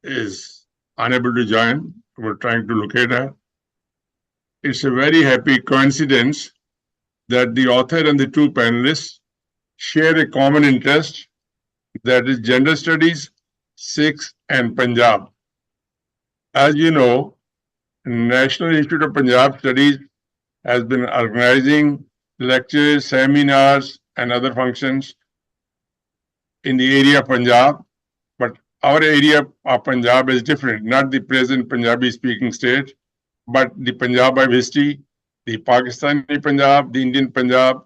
is unable to join. We're trying to locate her. It's a very happy coincidence that the author and the two panelists share a common interest, that is gender studies, Sikhs, and Punjab. As you know, National Institute of Punjab Studies has been organizing lectures, seminars, and other functions in the area of Punjab. But our area of Punjab is different, not the present Punjabi speaking state, but the Punjab of history, the Pakistani Punjab, the Indian Punjab,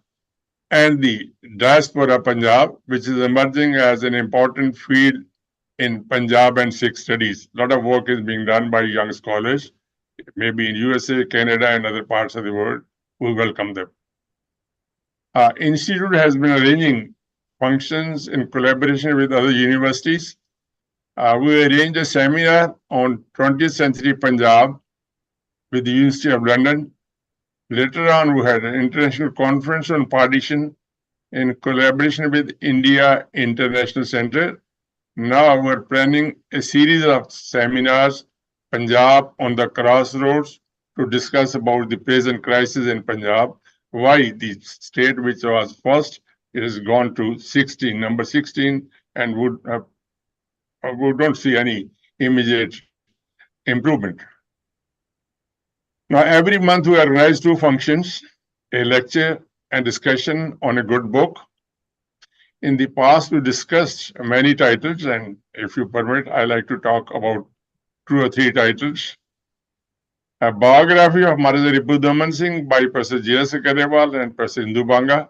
and the Diaspora Punjab, which is emerging as an important field in Punjab and Sikh studies. A lot of work is being done by young scholars, maybe in USA, Canada, and other parts of the world. We welcome them. Institute has been arranging functions in collaboration with other universities. We arranged a seminar on 20th century Punjab with the University of London. Later on, we had an international conference on partition in collaboration with India International Center. Now we're planning a series of seminars, Punjab on the Crossroads, to discuss about the present crisis in Punjab, why the state which was first, it has gone to 16, number 16, and we don't see any immediate improvement. Now, every month we organize two functions, a lecture and discussion on a good book. In the past, we discussed many titles, and if you permit, I like to talk about 2 or 3 titles. A biography of Maharaja Ripudaman Singh by Professor J.S. Karewal and Professor Indu Banga.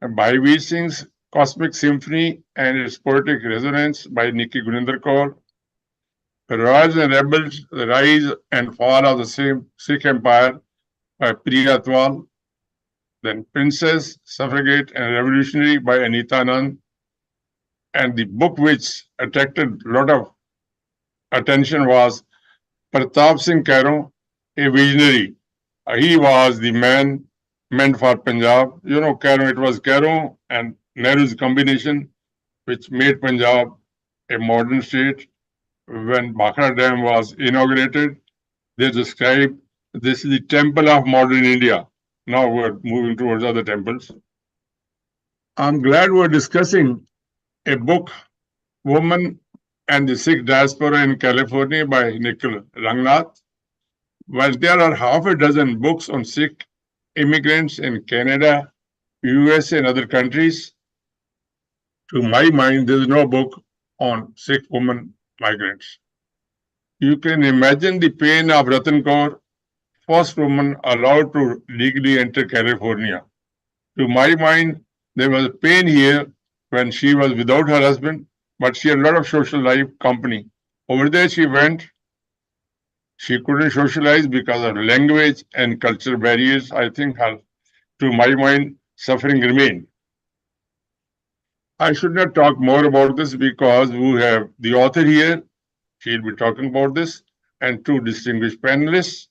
Bhai Veer Singh's Cosmic Symphony and its Poetic Resonance by Nikki Guninder Kaur. Royals and Rebels, The Rise and Fall of the Sikh Empire by Priya Atwal. Then Princess, Suffragette and Revolutionary by Anita Anand. And the book which attracted a lot of attention was Pratap Singh Kaur, a visionary. He was the man meant for Punjab. You know, Kaur, it was Kaur and Nehru's combination which made Punjab a modern state. When Bhakra Dam was inaugurated, they described this is the temple of modern India. Now we're moving towards other temples. I'm glad we're discussing a book, Woman and the Sikh Diaspora in California by Nicole, Ranganath. While there are half a dozen books on Sikh immigrants in Canada, US, and other countries, to my mind, there's no book on Sikh women migrants. You can imagine the pain of Ratan Kaur, first woman allowed to legally enter California. To my mind, there was pain here when she was without her husband, but she had a lot of social life company. Over there she went. She couldn't socialize because of language and cultural barriers. I think her, to my mind, suffering remained. I should not talk more about this because we have the author here. She'll be talking about this, and 2 distinguished panelists.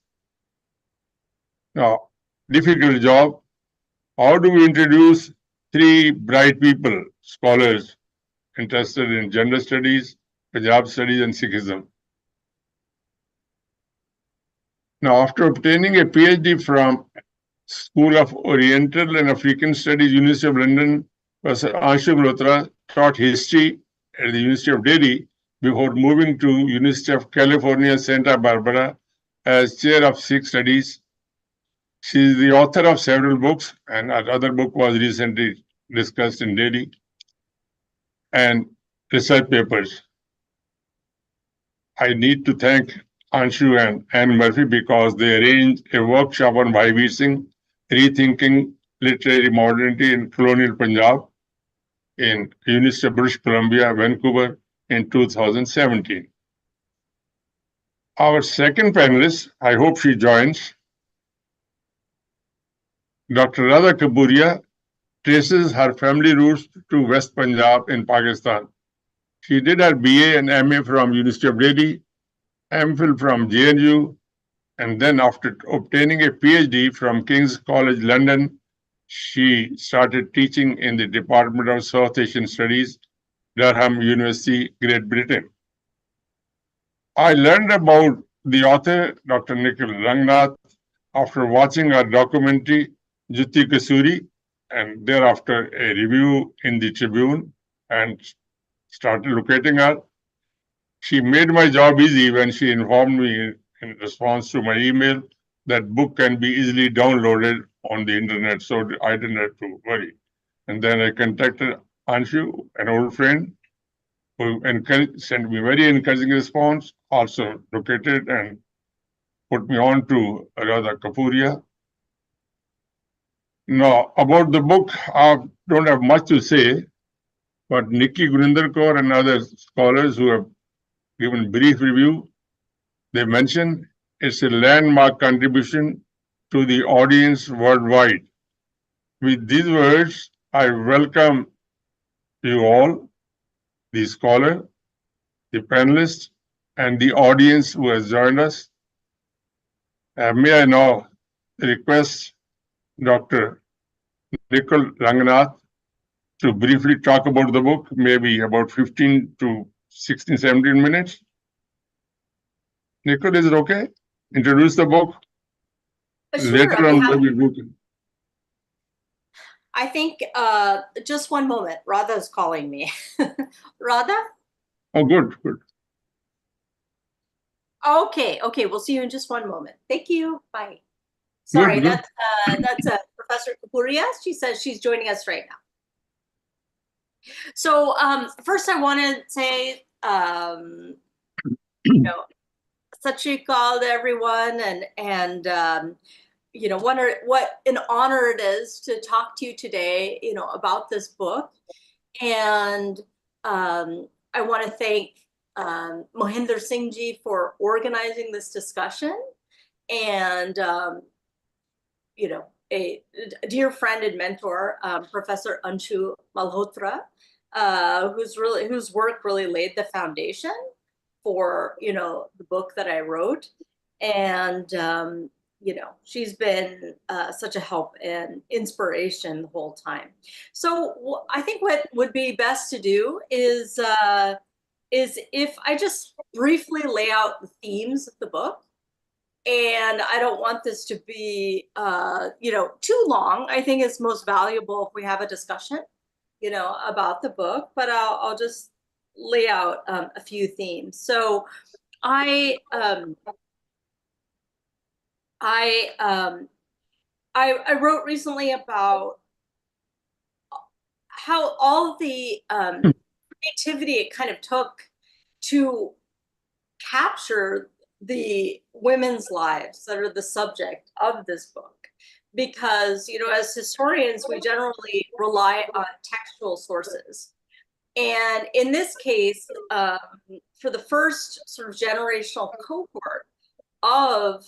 Now, difficult job. How do we introduce 3 bright people, scholars, interested in gender studies, Punjab studies, and Sikhism? Now, after obtaining a PhD from School of Oriental and African Studies, University of London, Professor Anshu Malhotra taught history at the University of Delhi before moving to University of California, Santa Barbara as Chair of Sikh Studies. She is the author of several books, and her other book was recently discussed in Delhi, and research papers. I need to thank Anshu and Anne Murphy because they arranged a workshop on Bhai Veer Singh, Rethinking Literary Modernity in Colonial Punjab in University of British Columbia, Vancouver in 2017. Our second panelist, I hope she joins, Dr. Radha Kapuria, traces her family roots to West Punjab in Pakistan. She did her BA and MA from University of Delhi, MPhil from JNU, and then after obtaining a PhD from King's College London, she started teaching in the Department of South Asian Studies, Durham University, Great Britain. I learned about the author, Dr. Nicole Ranganath, after watching her documentary, Jutti Kasuri, and thereafter a review in the Tribune, and started locating her. She made my job easy when she informed me in response to my email that book can be easily downloaded on the internet, so I didn't have to worry. And then I contacted Anshu, an old friend, who sent me very encouraging response, also located and put me on to Radha Kapuria. Now, about the book, I don't have much to say, but Nikki Gurinder Kaur and other scholars who have given brief review, they mention it's a landmark contribution to the audience worldwide. With these words, I welcome you all, the scholar, the panelists, and the audience who has joined us. May I now request Dr. Nicole Ranganath to briefly talk about the book, maybe about 15 to 16, 17 minutes. Nicole, is it okay? Introduce the book. Sure, Later on, maybe we can. I think just one moment. Radha's calling me. Radha? Oh, good, good. Okay, we'll see you in just one moment. Thank you. Bye. Sorry, Good. that's Professor Kapuria. She says she's joining us right now. So first I want to say, Sat Shri Akal to everyone, and what an honor it is to talk to you today, about this book. And I want to thank Mohinder Singh Ji for organizing this discussion, and a dear friend and mentor, Professor Anshu Malhotra, whose work really laid the foundation for the book that I wrote. And she's been such a help and inspiration the whole time. So I think what would be best to do is if I just briefly lay out the themes of the book. And I don't want this to be too long. I think it's most valuable if we have a discussion about the book, but I'll just lay out a few themes. So I wrote recently about how all the creativity it kind of took to capture the women's lives that are the subject of this book. Because, as historians, we generally rely on textual sources. And in this case, for the first sort of generational cohort of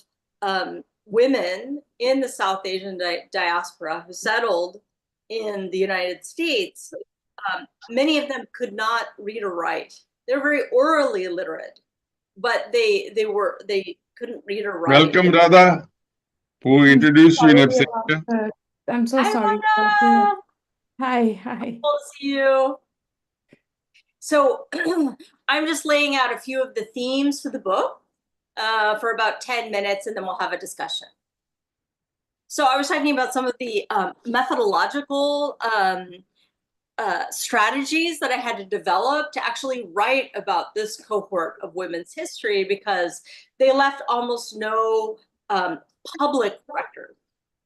women in the South Asian diaspora who settled in the United States, many of them could not read or write. They're very orally illiterate, but they couldn't read or write. Welcome, Radha, who introduced you in absentia. I'm so sorry. Hi. We'll see you. So I'm just laying out a few of the themes for the book for about 10 minutes, and then we'll have a discussion. So I was talking about some of the methodological strategies that I had to develop to actually write about this cohort of women's history, because they left almost no public record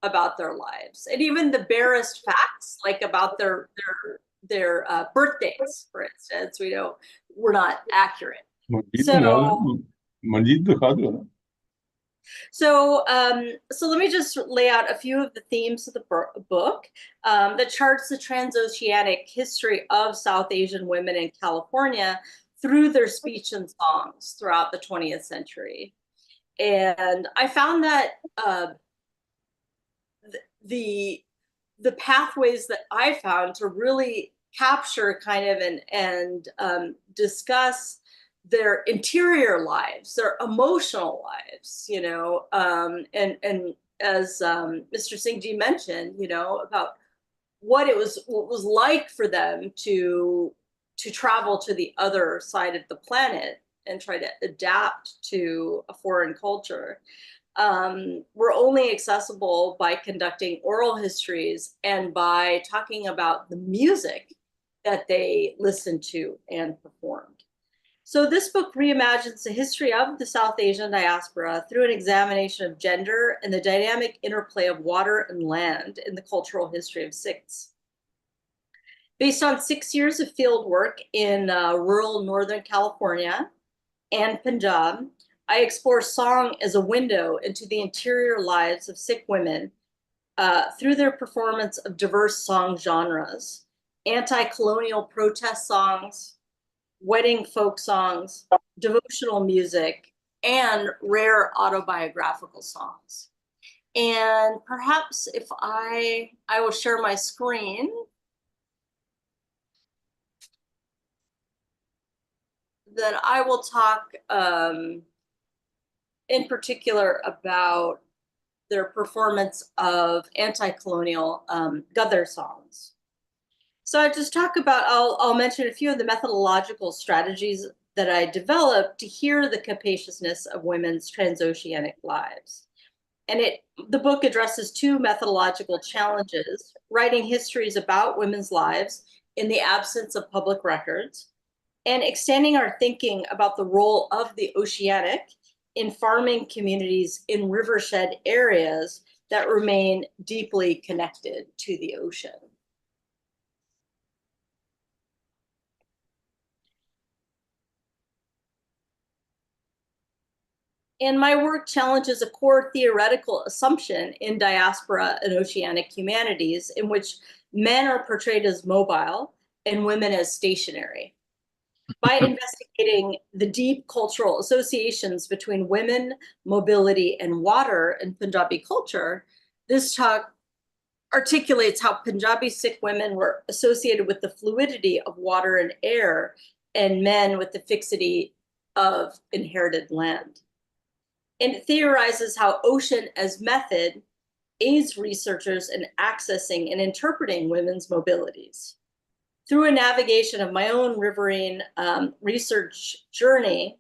about their lives, and even the barest facts, like about their birthdays, for instance, were not accurate. So let me just lay out a few of the themes of the book that charts the transoceanic history of South Asian women in California through their speech and songs throughout the 20th century. And I found that the pathways that I found to really capture kind of and discuss their interior lives, their emotional lives, and as Mr. Singh Ji mentioned, about what it was like for them to travel to the other side of the planet and try to adapt to a foreign culture were only accessible by conducting oral histories and by talking about the music that they listened to and performed. So this book reimagines the history of the South Asian diaspora through an examination of gender and the dynamic interplay of water and land in the cultural history of Sikhs. Based on 6 years of field work in rural Northern California and Punjab, I explore song as a window into the interior lives of Sikh women through their performance of diverse song genres, anti-colonial protest songs, wedding folk songs, devotional music, and rare autobiographical songs. And perhaps if I will share my screen, then I will talk in particular about their performance of anti-colonial Ghadar songs. So I just talk about, I'll mention a few of the methodological strategies that I developed to hear the capaciousness of women's transoceanic lives. And the book addresses two methodological challenges: writing histories about women's lives in the absence of public records, and extending our thinking about the role of the oceanic in farming communities in rivershed areas that remain deeply connected to the ocean. And my work challenges a core theoretical assumption in diaspora and oceanic humanities in which men are portrayed as mobile and women as stationary. By investigating the deep cultural associations between women, mobility, and water in Punjabi culture, this talk articulates how Punjabi Sikh women were associated with the fluidity of water and air, and men with the fixity of inherited land. And it theorizes how ocean as method aids researchers in accessing and interpreting women's mobilities. Through a navigation of my own riverine research journey,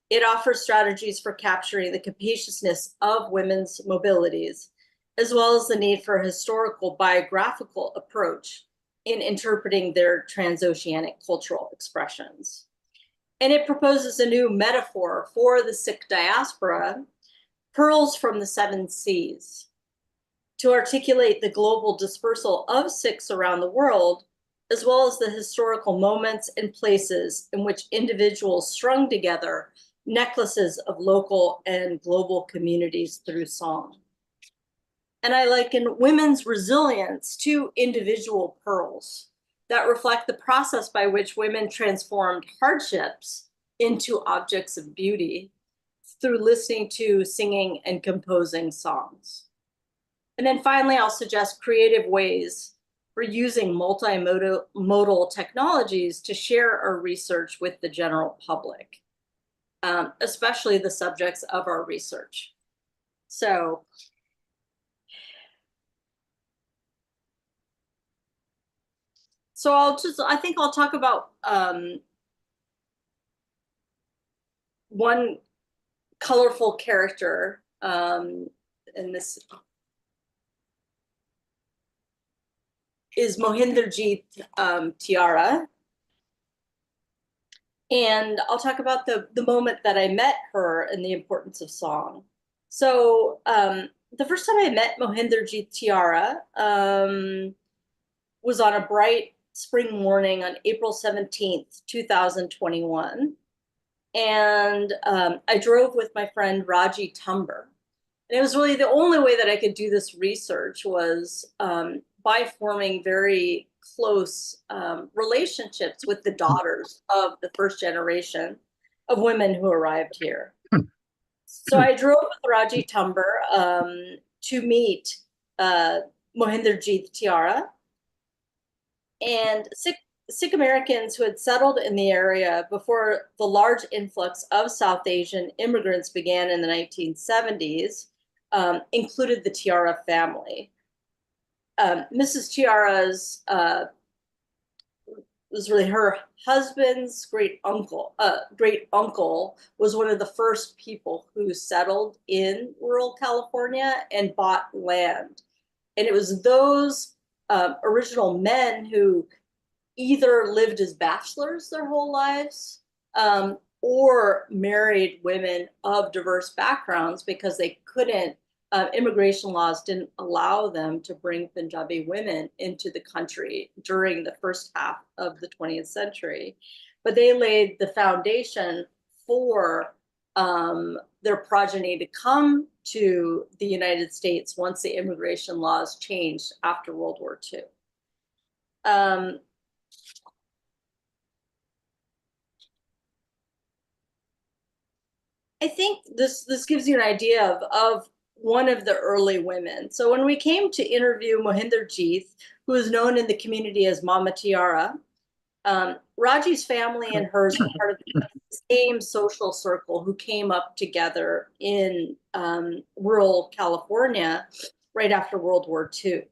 it offers strategies for capturing the capaciousness of women's mobilities, as well as the need for a historical biographical approach in interpreting their transoceanic cultural expressions. And it proposes a new metaphor for the Sikh diaspora, pearls from the seven seas, to articulate the global dispersal of Sikhs around the world, as well as the historical moments and places in which individuals strung together necklaces of local and global communities through song. And I liken women's resilience to individual pearls that reflect the process by which women transformed hardships into objects of beauty through listening to, singing, and composing songs. And then finally, I'll suggest creative ways for using multimodal technologies to share our research with the general public, especially the subjects of our research. So, I think I'll talk about one colorful character in this is Mohinderjeet Tiara. And I'll talk about the moment that I met her and the importance of song. So the first time I met Mohinderjeet Tiara was on a bright spring morning on April 17th, 2021. And I drove with my friend Raji Tumber. And it was really the only way that I could do this research was by forming very close relationships with the daughters of the first generation of women who arrived here. So I drove with Raji Tumber to meet Mohinderjeet Tiara. And Sikh Americans who had settled in the area before the large influx of South Asian immigrants began in the 1970s included the Tiara family. Mrs. Tiara's was really her husband's great uncle was one of the first people who settled in rural California and bought land. And it was those original men who either lived as bachelors their whole lives or married women of diverse backgrounds because they couldn't, immigration laws didn't allow them to bring Punjabi women into the country during the first half of the 20th century. But they laid the foundation for their progeny to come to the United States once the immigration laws changed after World War II. I think this gives you an idea of one of the early women. So when we came to interview Mohinder Jeet, who is known in the community as Mama Tiara, Raji's family and hers were part of the same social circle who came up together in rural California right after World War II.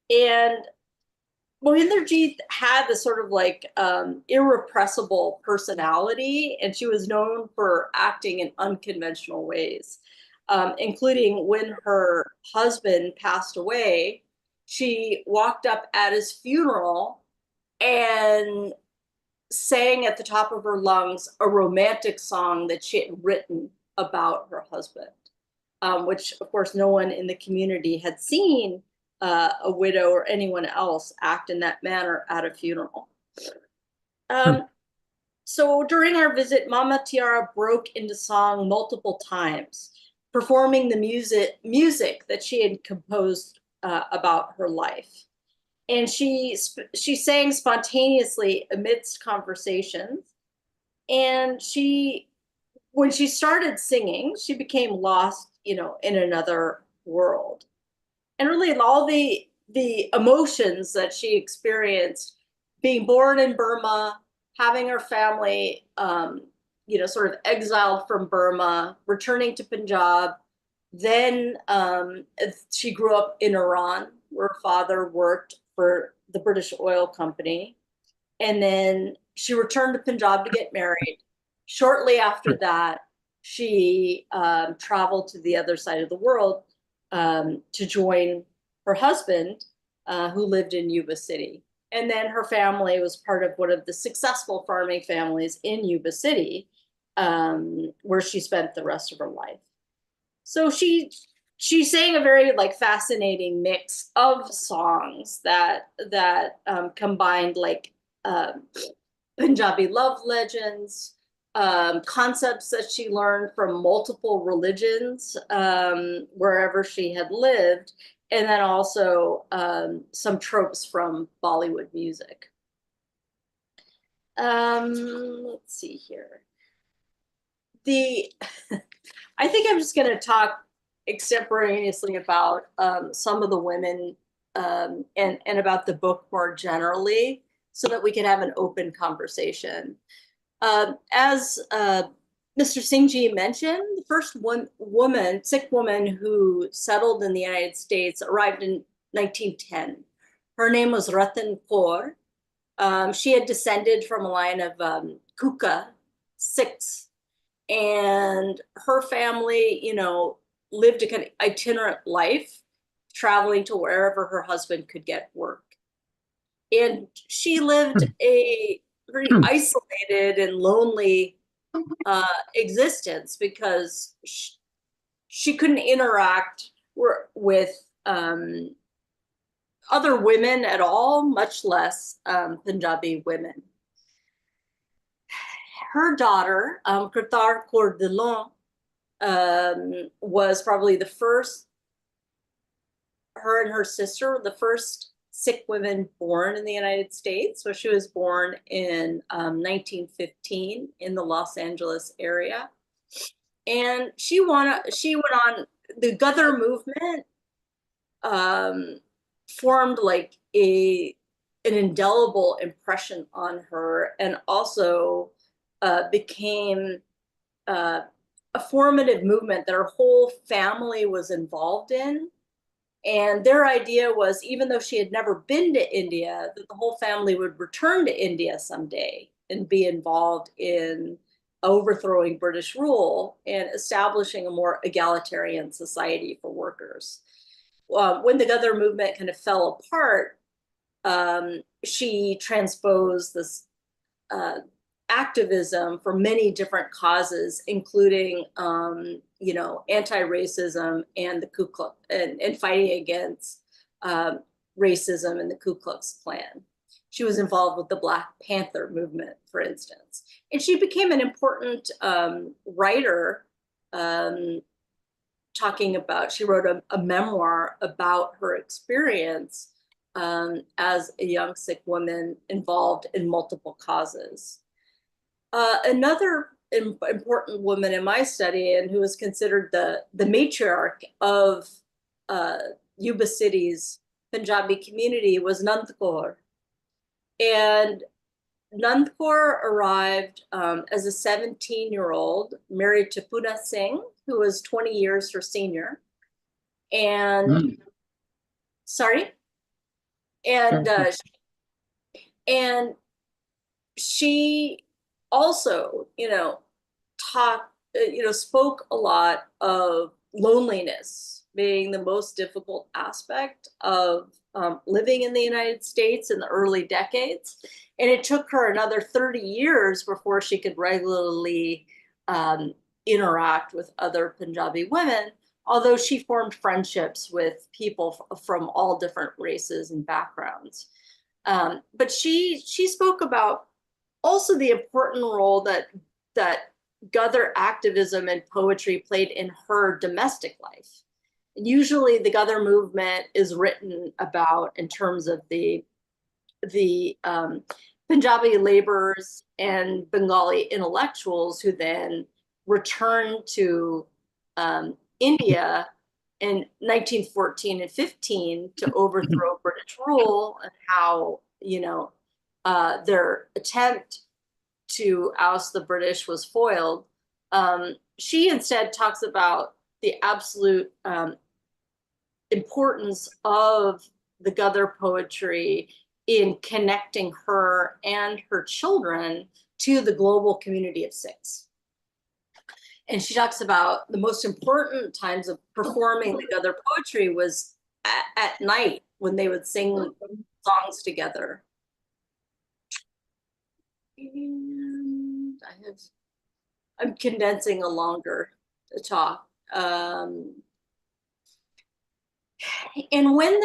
And Mohinder Jeet had this sort of like irrepressible personality, and she was known for acting in unconventional ways, including when her husband passed away. She walked up at his funeral and sang at the top of her lungs a romantic song that she had written about her husband, which of course no one in the community had seen a widow or anyone else act in that manner at a funeral. So during our visit, Mama Tiara broke into song multiple times, performing the music that she had composed about her life. And she sang spontaneously amidst conversations. And when she started singing, she became lost, in another world. And really all the emotions that she experienced, being born in Burma, having her family, sort of exiled from Burma, returning to Punjab. Then she grew up in Iran, where her father worked for the British Oil Company. And then she returned to Punjab to get married. Shortly after that, she traveled to the other side of the world to join her husband, who lived in Yuba City. And then her family was part of one of the successful farming families in Yuba City, where she spent the rest of her life. So she sang a very fascinating mix of songs that combined Punjabi love legends, concepts that she learned from multiple religions wherever she had lived, and then also some tropes from Bollywood music. Let's see here. I think I'm just going to talk extemporaneously about some of the women and about the book more generally, so that we can have an open conversation. As Mr. Singh mentioned, the first Sikh woman who settled in the United States arrived in 1910. Her name was Ratan Kaur. She had descended from a line of Kuka Sikhs, and her family, lived a kind of itinerant life, traveling to wherever her husband could get work. And she lived a very isolated and lonely existence because she couldn't interact with other women at all, much less Punjabi women. Her daughter, Kartar Kaur Dillon, was probably the first, her and her sister, the first Sikh women born in the United States. So she was born in 1915 in the Los Angeles area. And she went on, the Ghadar movement formed an indelible impression on her, and also became a formative movement that her whole family was involved in. And their idea was, even though she had never been to India, that the whole family would return to India someday and be involved in overthrowing British rule and establishing a more egalitarian society for workers. When the Ghadar movement kind of fell apart, she transposed this activism for many different causes, including, you know, anti-racism and the Ku Klux, and fighting against racism and the Ku Klux Klan. She was involved with the Black Panther movement, for instance. And she became an important writer, talking about, she wrote a memoir about her experience as a young Sikh woman involved in multiple causes. Another important woman in my study, and who was considered the matriarch of Yuba City's Punjabi community, was Nand Kaur. And Nand Kaur arrived as a 17-year-old, married to Puna Singh, who was 20 years her senior. And sorry, and she also, you know, spoke a lot of loneliness being the most difficult aspect of living in the United States in the early decades. And it took her another 30 years before she could regularly interact with other Punjabi women, although she formed friendships with people from all different races and backgrounds. But she spoke about also the important role that Ghadar activism and poetry played in her domestic life. Usually the Ghadar movement is written about in terms of the Punjabi laborers and Bengali intellectuals who then returned to India in 1914 and 15 to overthrow British rule, and how, you know, their attempt to oust the British was foiled. She instead talks about the absolute importance of the Ghadar poetry in connecting her and her children to the global community of Sikhs. And she talks about the most important times of performing the Ghadar poetry was at night, when they would sing songs together. And I'm condensing a longer talk. And when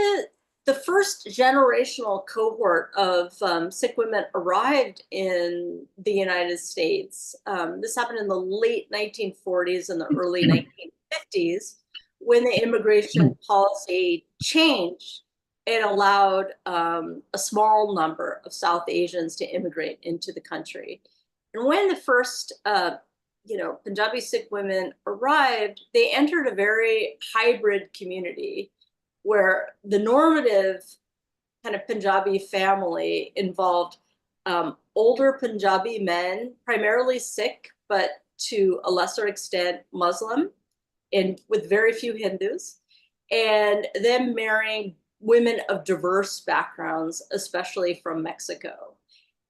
the first generational cohort of Sikh women arrived in the United States, this happened in the late 1940s and the early 1950s, when the immigration policy changed and allowed a small number of South Asians to immigrate into the country. And when the first Punjabi Sikh women arrived, they entered a very hybrid community where the normative kind of Punjabi family involved older Punjabi men, primarily Sikh, but to a lesser extent Muslim, and with very few Hindus, and them marrying women of diverse backgrounds, especially from Mexico.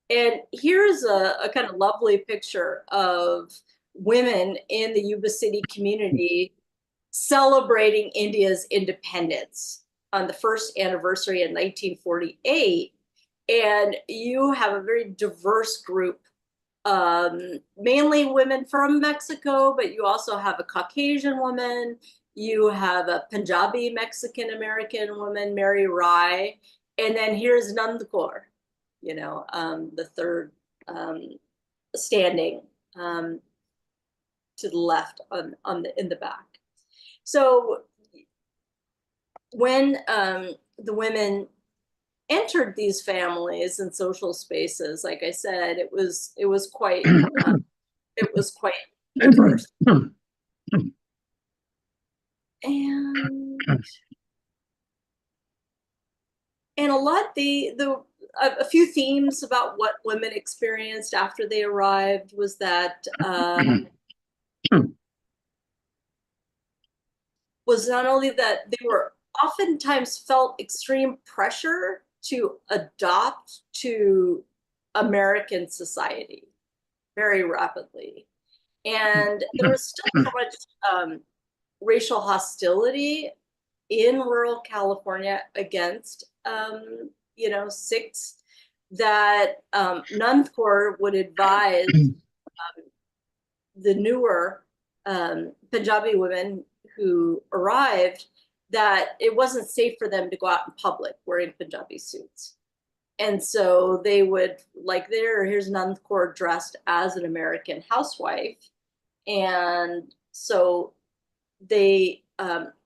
And here's a kind of lovely picture of women in the Yuba City community celebrating India's independence on the first anniversary in 1948. And you have a very diverse group, mainly women from Mexico, but you also have a Caucasian woman, you have a Punjabi Mexican American woman, Mary Rai, and then here's Nand Kaur, the third standing to the left in the back. So when the women entered these families and social spaces, like I said, it was quite diverse. And a lot a few themes about what women experienced after they arrived was that was not only that they were oftentimes felt extreme pressure to adopt to American society very rapidly. And there was still so much racial hostility in rural California against, Sikhs that Nand Kaur would advise the newer Punjabi women who arrived that it wasn't safe for them to go out in public wearing Punjabi suits. And so they would, like, here's Nand Kaur dressed as an American housewife. And so they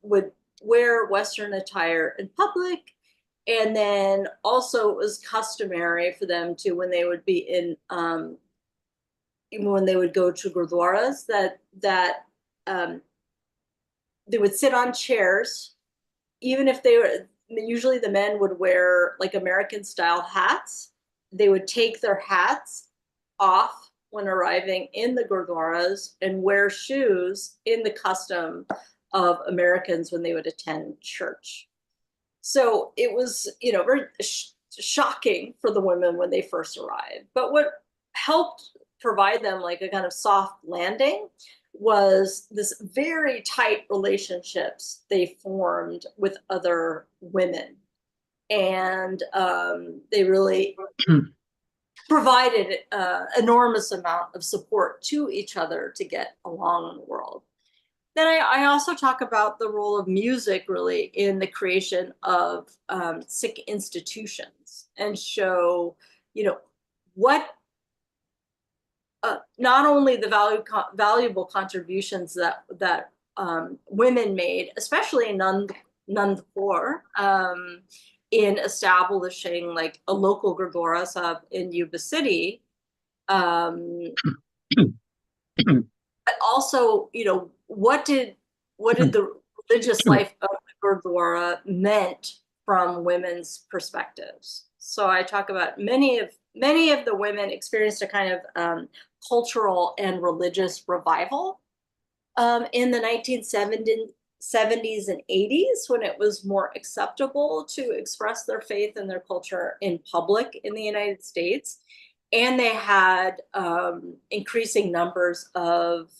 would wear Western attire in public. And then also it was customary for them to, when they would be in, when they would go to gurdwaras, that they would sit on chairs, even if they were, usually the men would wear like American style hats. They would take their hats off when arriving in the gurdwaras and wear shoes in the custom of Americans when they would attend church. So it was, very shocking for the women when they first arrived. But what helped provide them like a kind of soft landing was this very tight relationships they formed with other women. And they really provided enormous amount of support to each other to get along in the world. Then I also talk about the role of music really in the creation of Sikh institutions and show, what not only the valuable contributions that women made, especially in Nand Kaur, in establishing like a local Gurdwara Sahib in Yuba City, but also, what did the religious life of the Gurdwara meant from women's perspectives? So I talk about many of the women experienced a kind of cultural and religious revival in the 1970s and 80s, when it was more acceptable to express their faith and their culture in public in the United States. And they had increasing numbers of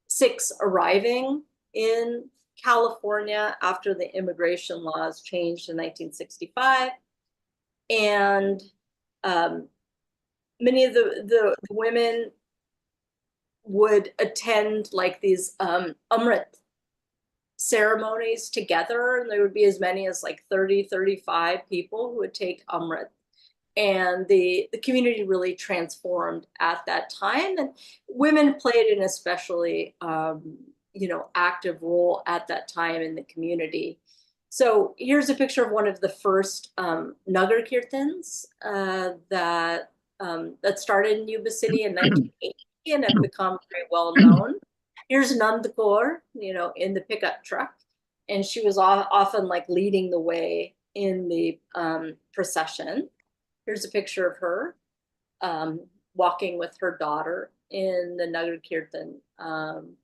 Sikhs arriving in California after the immigration laws changed in 1965. And many of the women would attend like these Amrit ceremonies together, and there would be as many as like 35 people who would take Amrit. And the community really transformed at that time, and women played an especially active role at that time in the community. So here's a picture of one of the first Nagar Kirtans that started in Yuba City in 1980 and have become very well known. Here's Nand Kaur, in the pickup truck, and she was often like leading the way in the procession. Here's a picture of her walking with her daughter in the Nagar Kirtan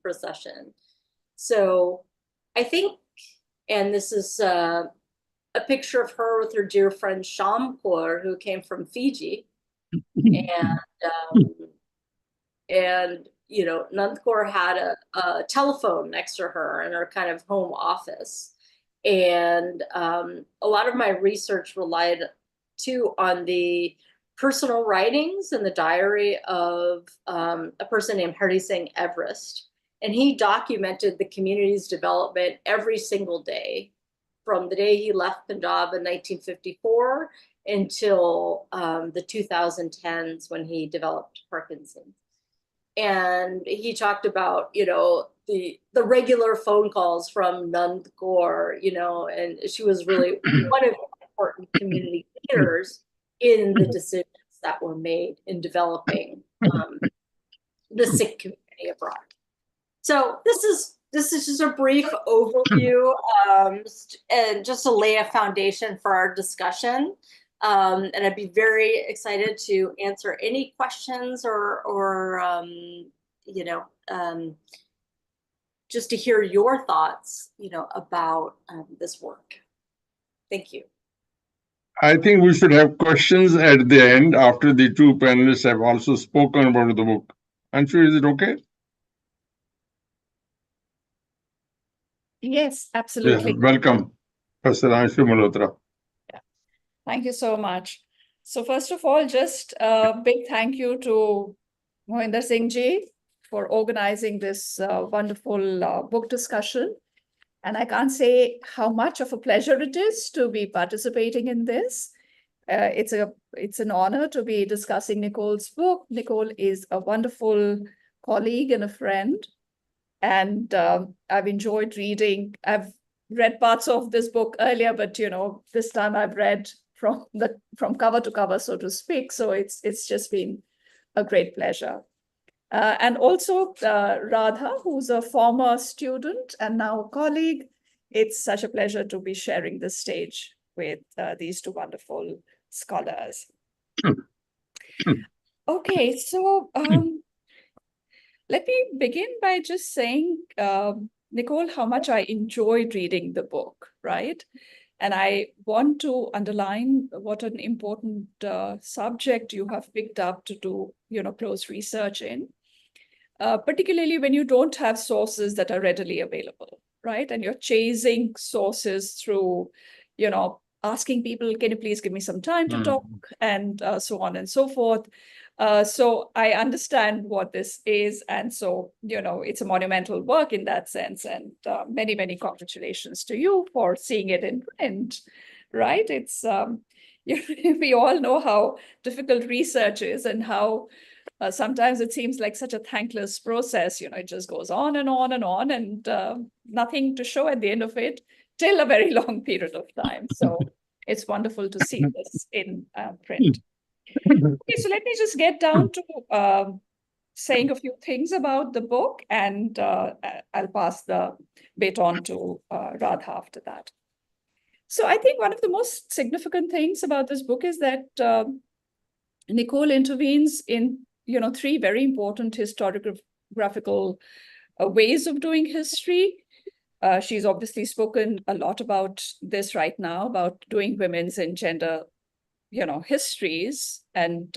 procession. So I think, and this is a picture of her with her dear friend Sham Kaur, who came from Fiji. And Nand Kaur had a telephone next to her in her kind of home office. And a lot of my research relied too on the personal writings and the diary of a person named Hari Singh Everest. And he documented the community's development every single day, from the day he left Punjab in 1954 until the 2010s when he developed Parkinson's. And he talked about, the regular phone calls from Nand Kaur, and she was really one of the important community leaders in the decisions that were made in developing the Sikh community abroad. So this is just a brief overview and just to lay a foundation for our discussion. And I'd be very excited to answer any questions or just to hear your thoughts, about this work. Thank you. I think we should have questions at the end after the two panelists have also spoken about the book. Anshu, is it okay? Yes, Yeah, absolutely. welcome, Professor Anshu Malhotra. Thank you so much. So first of all, just a big thank you to Mohinder Singh ji for organizing this wonderful book discussion. And I can't say how much of a pleasure it is to be participating in this. It's an honor to be discussing Nicole's book. Nicole is a wonderful colleague and a friend. And I've enjoyed reading. I've read parts of this book earlier, but this time I've read from cover to cover, so to speak. So it's just been a great pleasure. And also Radha, who's a former student and now a colleague. It's such a pleasure to be sharing this stage with these two wonderful scholars. Okay, so let me begin by just saying, Nicole, how much I enjoyed reading the book, right? And I want to underline what an important subject you have picked up to do, close research in, particularly when you don't have sources that are readily available, right? And you're chasing sources through, asking people, can you please give me some time to talk, and so on and so forth. So I understand what this is. And so, it's a monumental work in that sense. And many, many congratulations to you for seeing it in print, right? It's, we all know how difficult research is and how sometimes it seems like such a thankless process. It just goes on and on and on, and nothing to show at the end of it till a very long period of time. So it's wonderful to see this in print. Okay, so let me just get down to saying a few things about the book, and I'll pass the baton to Radha after that. So I think one of the most significant things about this book is that Nicole intervenes in, three very important historiographical ways of doing history. She's obviously spoken a lot about this right now, about doing women's and gender histories, and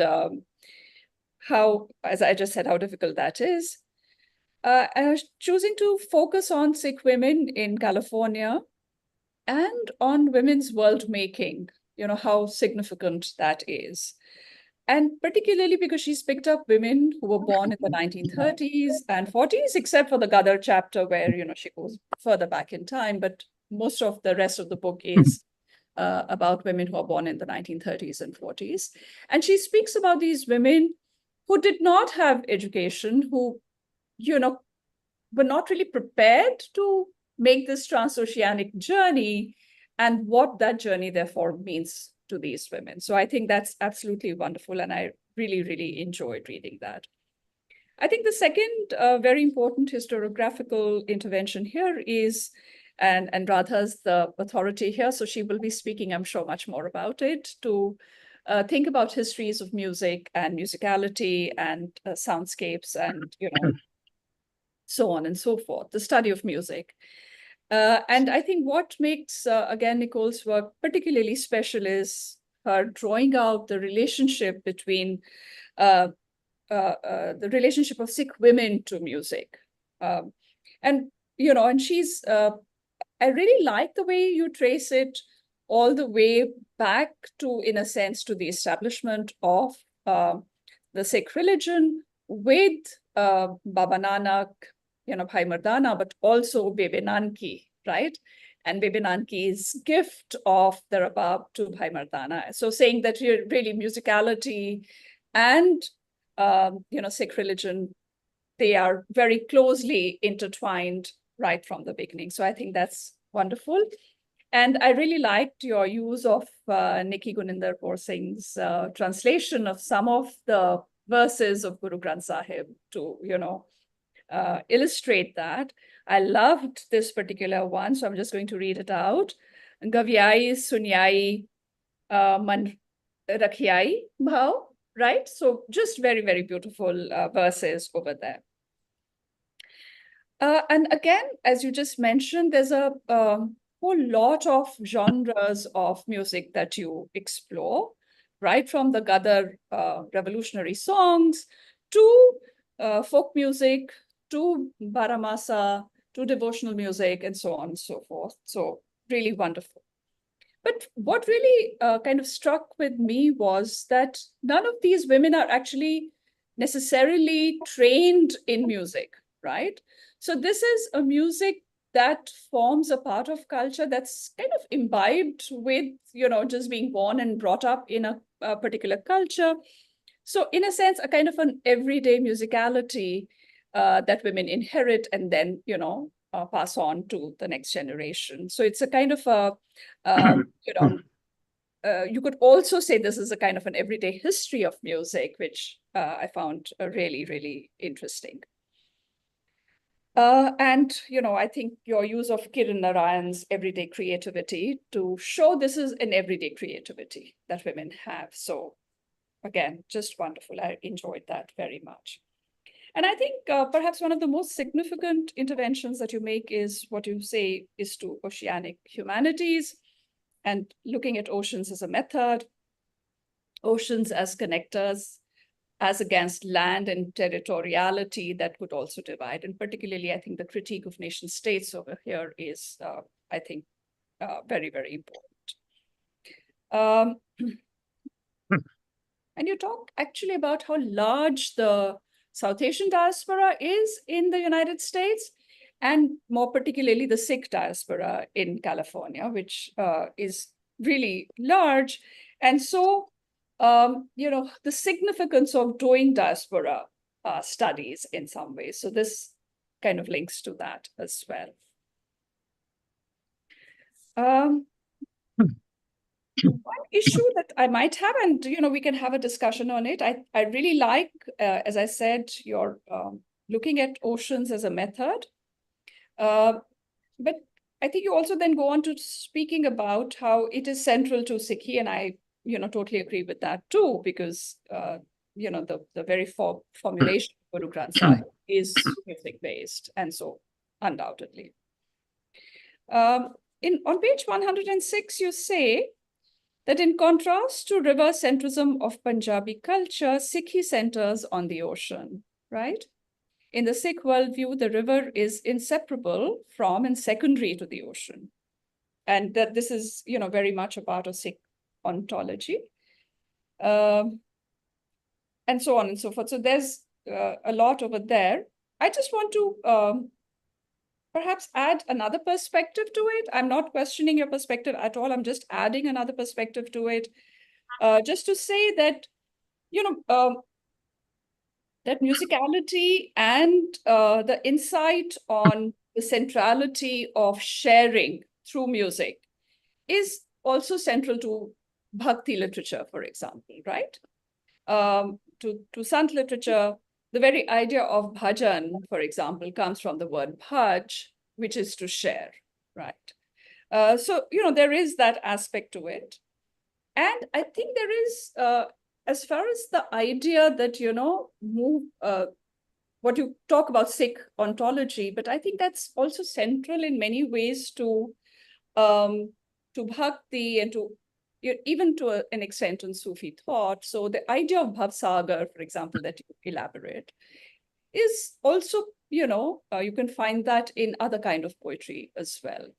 how, as I just said, how difficult that is. Choosing to focus on Sikh women in California and on women's world making, how significant that is. And particularly because she's picked up women who were born in the 1930s and 40s, except for the Gadar chapter where, she goes further back in time, but most of the rest of the book is about women who are born in the 1930s and 40s. And she speaks about these women who did not have education, who, were not really prepared to make this transoceanic journey, and what that journey therefore means to these women. So I think that's absolutely wonderful, and I really, really enjoyed reading that. I think the second very important historiographical intervention here is, and Radha's the authority here, so she will be speaking, I'm sure, much more about it, to think about histories of music and musicality and soundscapes and, so on and so forth, the study of music. And I think what makes, again, Nicole's work particularly special is her drawing out the relationship between the relationship of Sikh women to music. And she's, I really like the way you trace it all the way back to, in a sense, to the establishment of the Sikh religion with Baba Nanak, Bhai Mardana, but also Bebe Nanki, right? And Bebe Nanki's gift of the Rabab to Bhai Mardana. So saying that really musicality and, Sikh religion, they are very closely intertwined right from the beginning. So I think that's wonderful. And I really liked your use of Nikki Guninder Kaur Singh's translation of some of the verses of Guru Granth Sahib to, illustrate that. I loved this particular one, so I'm just going to read it out. Gavyai sunyai man rakhyai bhav, right? So just very, very beautiful verses over there. And again, as you just mentioned, there's a whole lot of genres of music that you explore, right from the Gadar revolutionary songs to folk music, to Baramasa, to devotional music, and so on and so forth. So really wonderful. But what really kind of struck with me was that none of these women are actually necessarily trained in music, right? So this is a music that forms a part of culture that's kind of imbibed with, just being born and brought up in a particular culture. So in a sense, a kind of an everyday musicality that women inherit and then, pass on to the next generation. So it's a kind of you could also say this is a kind of an everyday history of music, which I found really, really interesting. And, I think your use of Kiran Narayan's everyday creativity to show this is an everyday creativity that women have. So again, just wonderful. I enjoyed that very much. And I think perhaps one of the most significant interventions that you make is what you say is to oceanic humanities and looking at oceans as a method, oceans as connectors, as against land and territoriality that could also divide. And particularly, I think the critique of nation states over here is, I think, very, very important. And you talk actually about how large the South Asian diaspora is in the United States, and more particularly the Sikh diaspora in California, which is really large. And so, the significance of doing diaspora studies in some ways. So this kind of links to that as well. One issue that I might have, and we can have a discussion on it. I really like, as I said, you're looking at oceans as a method. But I think you also then go on to speaking about how it is central to Sikhi, and I totally agree with that too, because the very formulation of Guru Granth Sahib is music based, and so undoubtedly. On page 106, you say that in contrast to river centrism of Punjabi culture, Sikhi centers on the ocean, right? In the Sikh worldview, the river is inseparable from and secondary to the ocean. And that this is, very much a part of Sikh ontology. And so on and so forth. So there's a lot over there. I just want to perhaps add another perspective to it. I'm not questioning your perspective at all. I'm just adding another perspective to it. Just to say that, that musicality and the insight on the centrality of sharing through music is also central to Bhakti literature, for example, right? To Sant literature, the very idea of bhajan, for example, comes from the word bhaj, which is to share, right? So, there is that aspect to it. And I think there is, as far as the idea that, what you talk about Sikh ontology, but I think that's also central in many ways to bhakti and to even to an extent in Sufi thought. So the idea of Bhavsagar, for example, that you elaborate, is also, you can find that in other kind of poetry as well.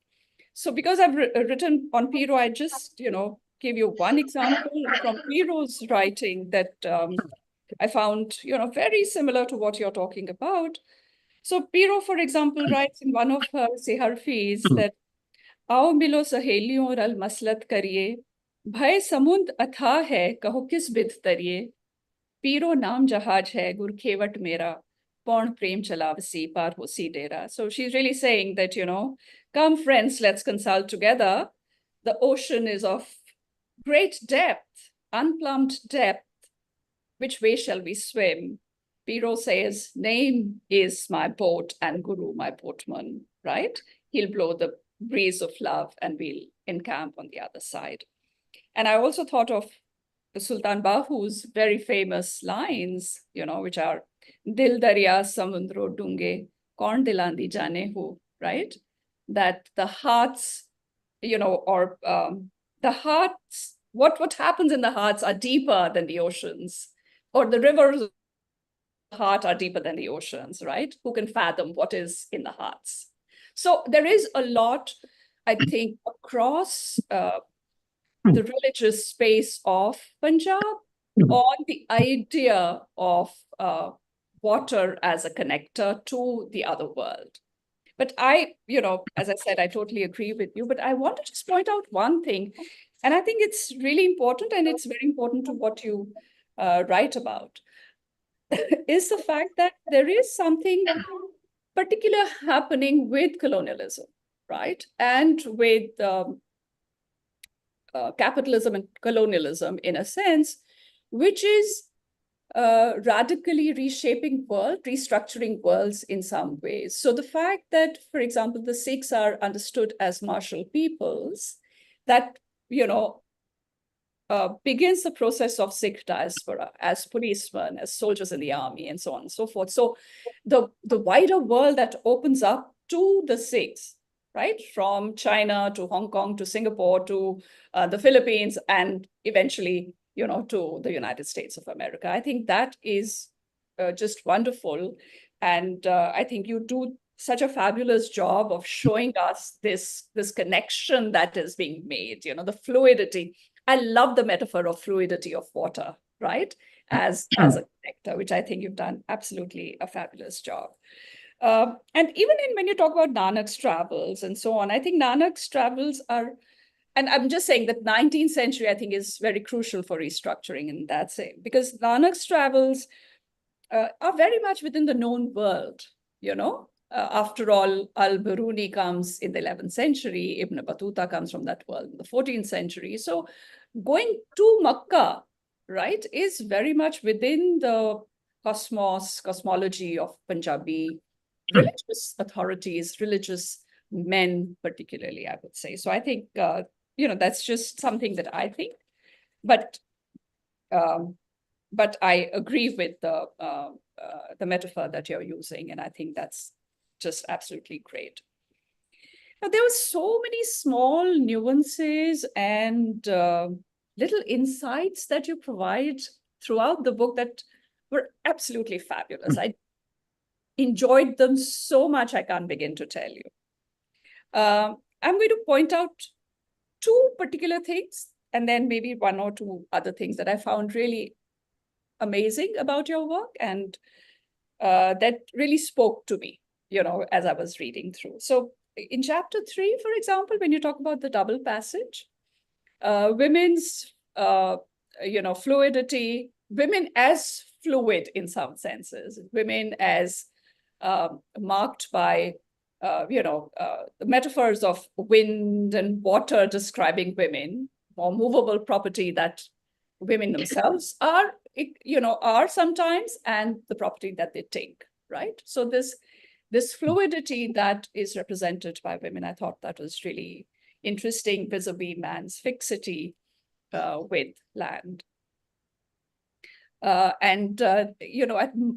So because I've written on Piro, I just, give you one example from Piro's writing that I found, very similar to what you're talking about. So Piro, for example, writes in one of her Seharfis that आओ मिलो सहेलियों रल मसलत करिए भय समुद्र अथाह है कहो किस बिध तरिए पीरो नाम जहाज है गुरखेवट मेरा पौन प्रेम चलावसी पार होसी डेरा. So she's really saying that, come friends, let's consult together. The ocean is of great depth, unplumbed depth. Which way shall we swim? Piro says, name is my boat and Guru my boatman, right? He'll blow the breeze of love and we'll encamp on the other side. And I also thought of Sultan Bahu's very famous lines, which are Dil darya samundro dunge Kaun Dilandi Jane Hu, right? That the hearts, or the hearts, what happens in the hearts are deeper than the oceans, or the rivers of the heart are deeper than the oceans, right? Who can fathom what is in the hearts? So there is a lot, I think, across the religious space of Punjab on the idea of water as a connector to the other world. But as I said, I totally agree with you, but I want to just point out one thing, and I think it's really important, and it's very important to what you write about, is the fact that there is something particular happening with colonialism, right? And with capitalism and colonialism, in a sense, which is radically reshaping world, restructuring worlds in some ways. So the fact that, for example, the Sikhs are understood as martial peoples, that, begins the process of Sikh diaspora as policemen, as soldiers in the army, and so on and so forth. So the wider world that opens up to the Sikhs, right? From China to Hong Kong to Singapore to the Philippines, and eventually, to the United States of America. I think that is just wonderful. And I think you do such a fabulous job of showing us this connection that is being made, the fluidity. I love the metaphor of fluidity of water, right? As a connector, which I think you've done absolutely a fabulous job. And even when you talk about Nanak's travels and so on, I think Nanak's travels are, and I'm just saying that 19th century, I think, is very crucial for restructuring in that sense, because Nanak's travels are very much within the known world, After all, Al-Biruni comes in the 11th century, Ibn Battuta comes from that world in the 14th century. So going to Makkah, right, is very much within the cosmology of Punjabi religious authorities, religious men, particularly, I would say. So I think, that's just something that I think. But I agree with the metaphor that you're using, and I think that's just absolutely great. Now, there were so many small nuances and little insights that you provide throughout the book that were absolutely fabulous. I enjoyed them so much, I can't begin to tell you. I'm going to point out two particular things, and then maybe one or two other things that I found really amazing about your work, and that really spoke to me, as I was reading through. So in chapter 3, for example, when you talk about the double passage, women's, fluidity, women as fluid in some senses, women as marked by, the metaphors of wind and water describing women, or movable property that women themselves are sometimes, and the property that they take, right? So this fluidity that is represented by women, I thought that was really interesting vis-a-vis man's fixity with land. And at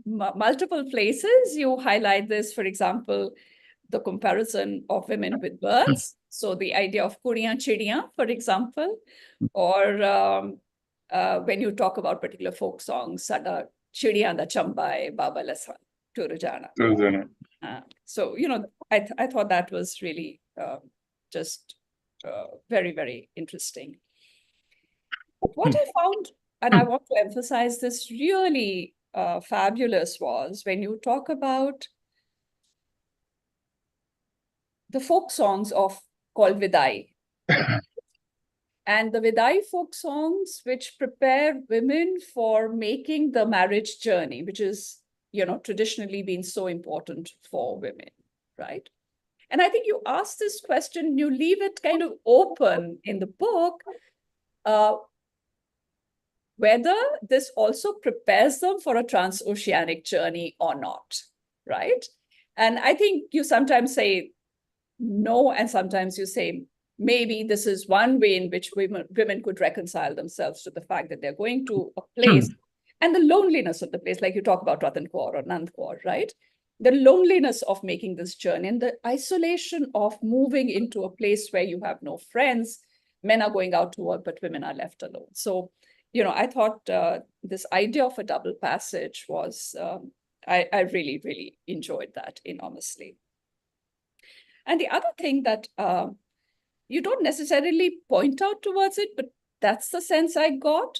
multiple places, you highlight this, for example, the comparison of women with birds. So the idea of kuriyan chidiyan, for example, or when you talk about particular folk songs, Sada chidiyan da chambai, baba lasa turujana. So, I thought that was really just very, very interesting. What I found, and I want to emphasize this, really fabulous was when you talk about the folk songs called Vidai. And the Vidai folk songs, which prepare women for making the marriage journey, which is, traditionally been so important for women, right? And I think you ask this question, you leave it kind of open in the book, whether this also prepares them for a transoceanic journey or not, right? And I think you sometimes say no, and sometimes you say maybe this is one way in which women could reconcile themselves to the fact that they're going to a place and the loneliness of the place, like you talk about Ratan Kaur or Nand Kaur, right? the loneliness of making this journey and the isolation of moving into a place where you have no friends. Men are going out to work, but women are left alone. So, I thought this idea of a double passage was, I really, really enjoyed that enormously. And the other thing that you don't necessarily point out towards it, but that's the sense I got.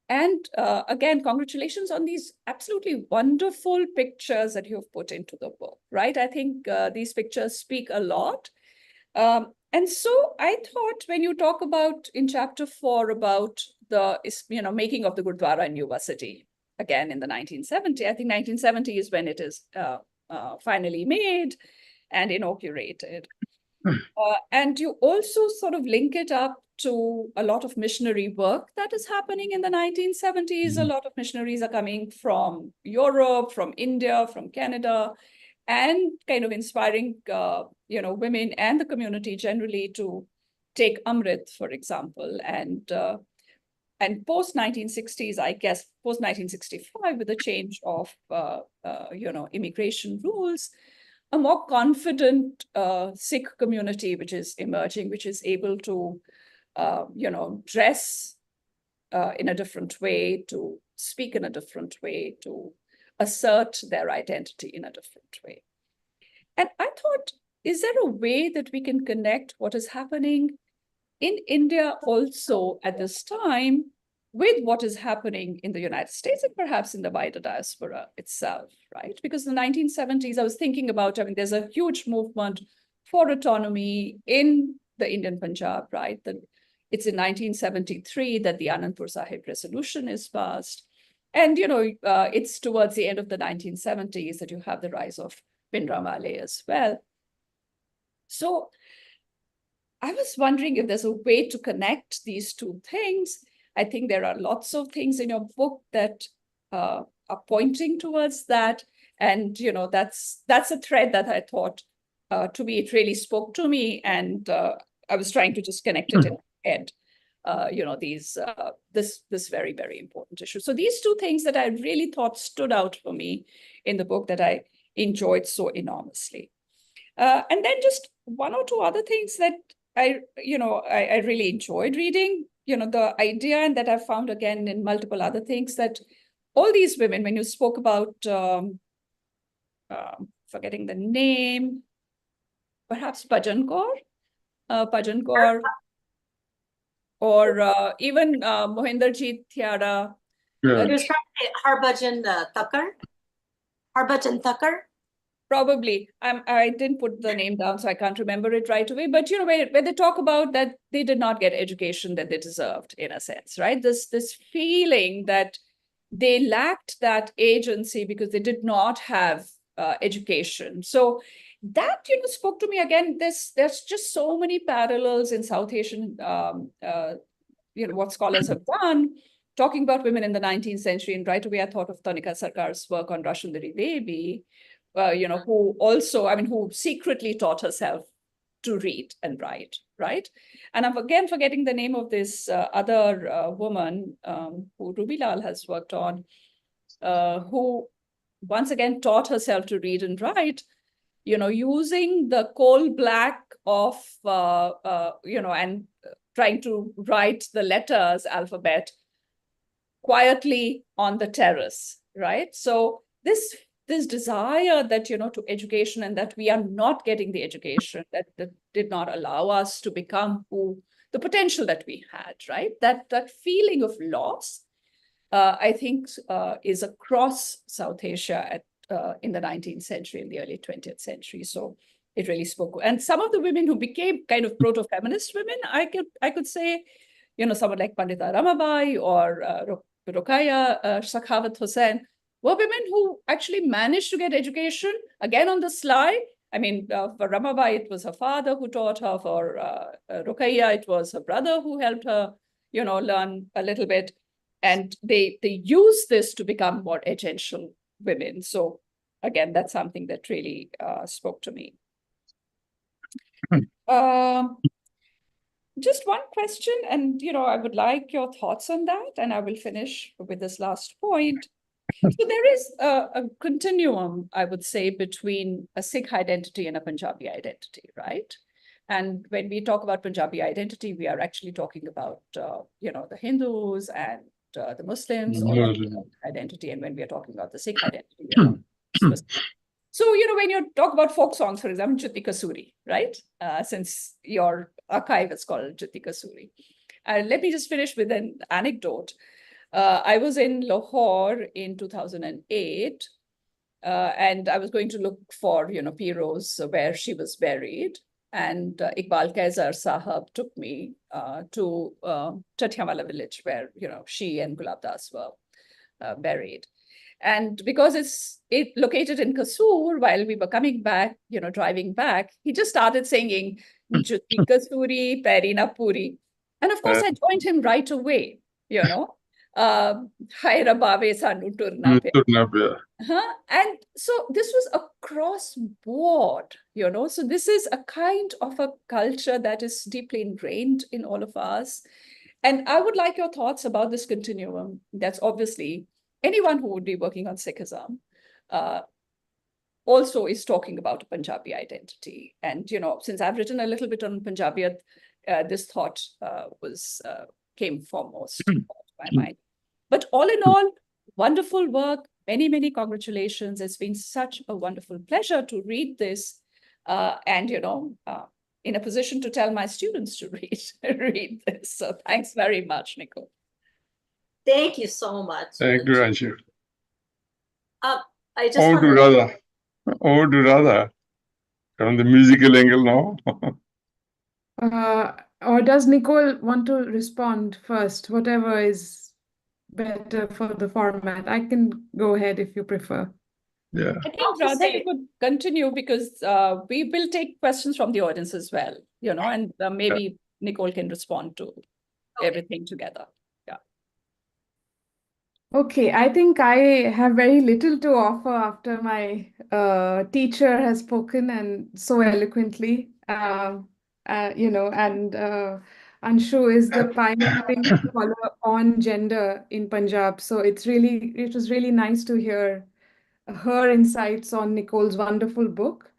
And again, congratulations on these absolutely wonderful pictures that you've put into the book, right? I think these pictures speak a lot. And so I thought when you talk about in chapter 4 about the making of the Gurdwara in Yuva City, again in the 1970s, I think 1970 is when it is finally made and inaugurated. And you also sort of link it up to a lot of missionary work that is happening in the 1970s. A lot of missionaries are coming from Europe, from India, from Canada, and kind of inspiring, women and the community generally to take Amrit, for example, and post 1960s, I guess, post 1965, with the change of, immigration rules, a more confident Sikh community, which is emerging, which is able to, dress in a different way, to speak in a different way, to assert their identity in a different way. And I thought, is there a way that we can connect what is happening in India also at this time with what is happening in the United States and perhaps in the wider diaspora itself, right? Because in the 1970s, I was thinking about, there's a huge movement for autonomy in the Indian Punjab, right? It's in 1973 that the Anandpur Sahib resolution is passed. And, it's towards the end of the 1970s that you have the rise of Bhindranwale as well. So I was wondering if there's a way to connect these two things. I think there are lots of things in your book that are pointing towards that. And, that's a thread that I thought, to me, it really spoke to me. And I was trying to just connect it in my head. This very, very important issue. So these two things that I really thought stood out for me in the book that I enjoyed so enormously. And then just one or two other things that I really enjoyed reading, the idea, and that I found again in multiple other things, that all these women, when you spoke about, forgetting the name, perhaps Bhajan Kaur, or even Mohinderjit Thiara. Yeah. He was trying to say Harbhajan Thakkar. Probably. I didn't put the name down, so I can't remember it right away. But, where they talk about that they did not get education that they deserved, in a sense, right? This feeling that they lacked that agency because they did not have education. So that, spoke to me again. There's just so many parallels in South Asian, what scholars have done, talking about women in the 19th century. And right away, I thought of Tanika Sarkar's work on Rashundari Devi, who also, who secretly taught herself to read and write, right? And I'm again forgetting the name of this other woman who Ruby Lal has worked on, who once again taught herself to read and write, using the coal black of, and trying to write the letters alphabet quietly on the terrace, right? So this desire that, to education, and that we are not getting the education that did not allow us to become the potential that we had, right? That feeling of loss, I think, is across South Asia in the 19th century, in the early 20th century. So it really spoke. And some of the women who became kind of proto-feminist women, I could say, someone like Pandita Ramabai or Rukaya Sakhawat Hussain, were women who actually managed to get education, again on the sly. For Ramabai, it was her father who taught her. For Rukaya, it was her brother who helped her, learn a little bit. And they use this to become more agential women. So again, that's something that really spoke to me. Just one question, and I would like your thoughts on that, and I will finish with this last point. So there is a continuum, I would say, between a Sikh identity and a Punjabi identity, right? And when we talk about Punjabi identity, we are actually talking about, the Hindus and the Muslims or identity. And when we are talking about the Sikh identity, we are talking about so, when you talk about folk songs, for example, Jutti Kasuri, right? Since your archive is called Jutti Kasuri. Let me just finish with an anecdote. I was in Lahore in 2008, and I was going to look for, Piro's where she was buried. And Iqbal Kaizar Sahab took me to Chatiawala village where, she and Gulab Das were buried. And because it's located in Kasur, while we were coming back, driving back, he just started singing Jutti Kasuri, Perina Puri. And of course, I joined him right away, Hai Rabave Sanu Turna Pe. And so this was across board, so this is a kind of a culture that is deeply ingrained in all of us. And I would like your thoughts about this continuum. That's obviously anyone who would be working on Sikhism also is talking about a Punjabi identity. And, since I've written a little bit on Punjabiyat, this thought came foremost to my mind. But all in all, wonderful work. Many, many congratulations. It's been such a wonderful pleasure to read this and, in a position to tell my students to read this. So thanks very much, Nicole. Thank you so much. Thank you, Anshu. I just Over to Radha. Over to Radha. From the musical angle now. Or does Nicole want to respond first? Whatever is better for the format. I can go ahead if you prefer. Yeah. I think Radha would continue because we will take questions from the audience as well, and maybe Nicole can respond to everything together. Yeah. Okay, I think I have very little to offer after my teacher has spoken and so eloquently, and Anshu is the pioneering scholar on gender in Punjab. So it was really nice to hear her insights on Nicole's wonderful book.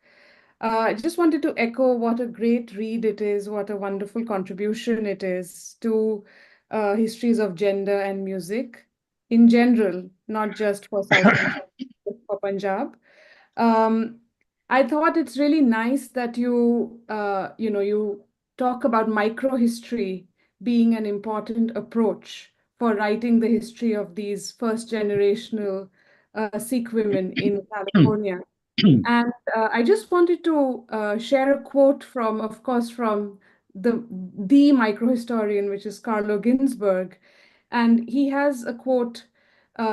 I just wanted to echo what a great read it is, what a wonderful contribution it is to histories of gender and music in general, not just for South Asia, but for Punjab. I thought it's really nice that you talk about microhistory being an important approach for writing the history of these first generational Sikh women in California. And I just wanted to share a quote from the microhistorian, which is Carlo Ginzburg. And he has a quote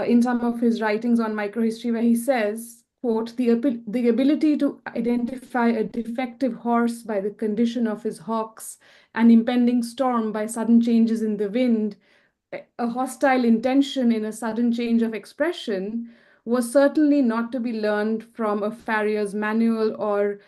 in some of his writings on microhistory where he says, quote, the ability to identify a defective horse by the condition of his hocks, an impending storm by sudden changes in the wind, a hostile intention in a sudden change of expression, was certainly not to be learned from a farrier's manual or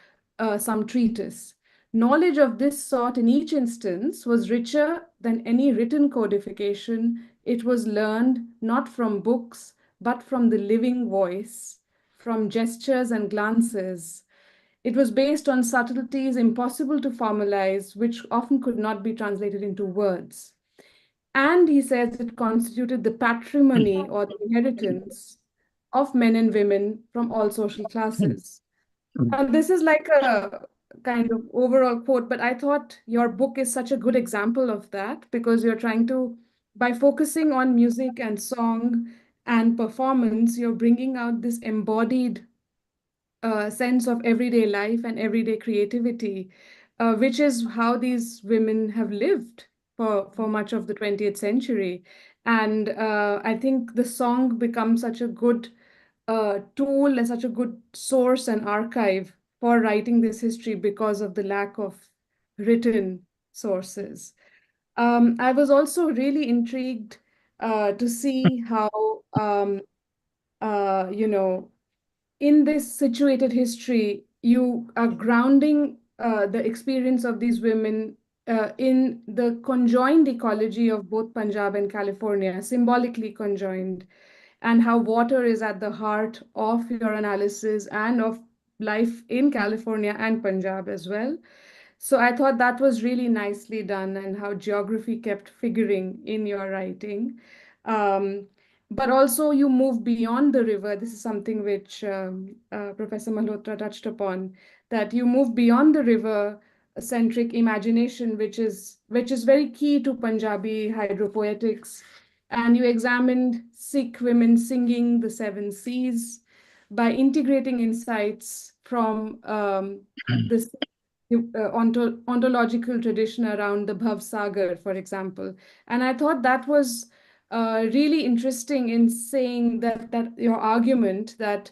some treatise. Knowledge of this sort in each instance was richer than any written codification. It was learned not from books, but from the living voice, from gestures and glances. It was based on subtleties impossible to formalize, which often could not be translated into words. And he says it constituted the patrimony or the inheritance of men and women from all social classes. This is like a kind of overall quote, but I thought your book is such a good example of that because you're trying to, by focusing on music and song and performance, you're bringing out this embodied sense of everyday life and everyday creativity, which is how these women have lived for much of the 20th century. And I think the song becomes such a good tool and such a good source and archive for writing this history because of the lack of written sources. I was also really intrigued to see how, in this situated history, you are grounding the experience of these women in the conjoined ecology of both Punjab and California, symbolically conjoined. and how water is at the heart of your analysis and of life in California and Punjab as well. So I thought that was really nicely done, and how geography kept figuring in your writing. Um, but also you move beyond the river. This is something which Professor Malhotra touched upon, that you move beyond the river centric imagination, which is very key to Punjabi hydropoetics. And you examined Sikh women singing the seven seas by integrating insights from the ontological tradition around the Bhav Sagar, for example. And I thought that was really interesting in saying that your argument that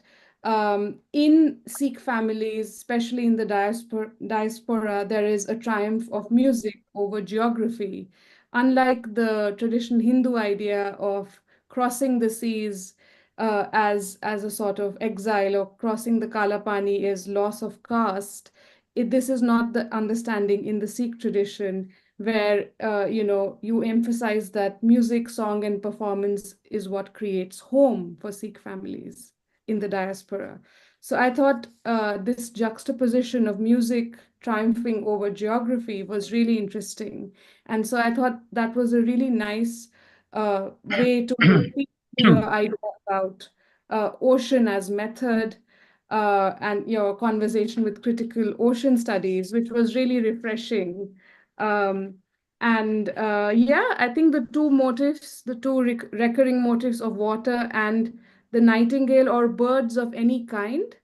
in Sikh families, especially in the diaspora, there is a triumph of music over geography. Unlike the traditional Hindu idea of crossing the seas as a sort of exile, or crossing the Kalapani is loss of caste, this is not the understanding in the Sikh tradition, where you emphasize that music, song, and performance is what creates home for Sikh families in the diaspora. So I thought this juxtaposition of music triumphing over geography was really interesting. And so I thought that was a really nice way to repeat your idea about ocean as method, and your conversation with critical ocean studies, which was really refreshing. Yeah, I think the two motifs, the two recurring motifs of water and the nightingale, or birds of any kind,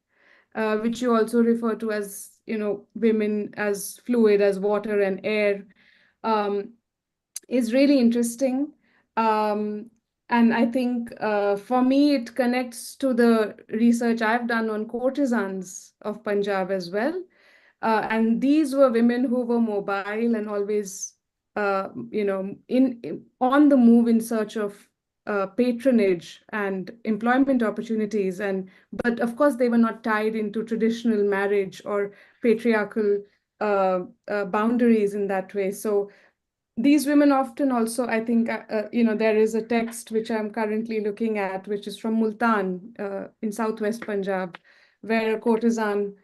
which you also refer to as, women as fluid as water and air, is really interesting. And I think for me, it connects to the research I've done on courtesans of Punjab as well. And these were women who were mobile and always, on the move in search of patronage and employment opportunities. But of course, they were not tied into traditional marriage or patriarchal boundaries in that way. So these women often also, I think, there is a text which I'm currently looking at, which is from Multan in southwest Punjab, where a courtesan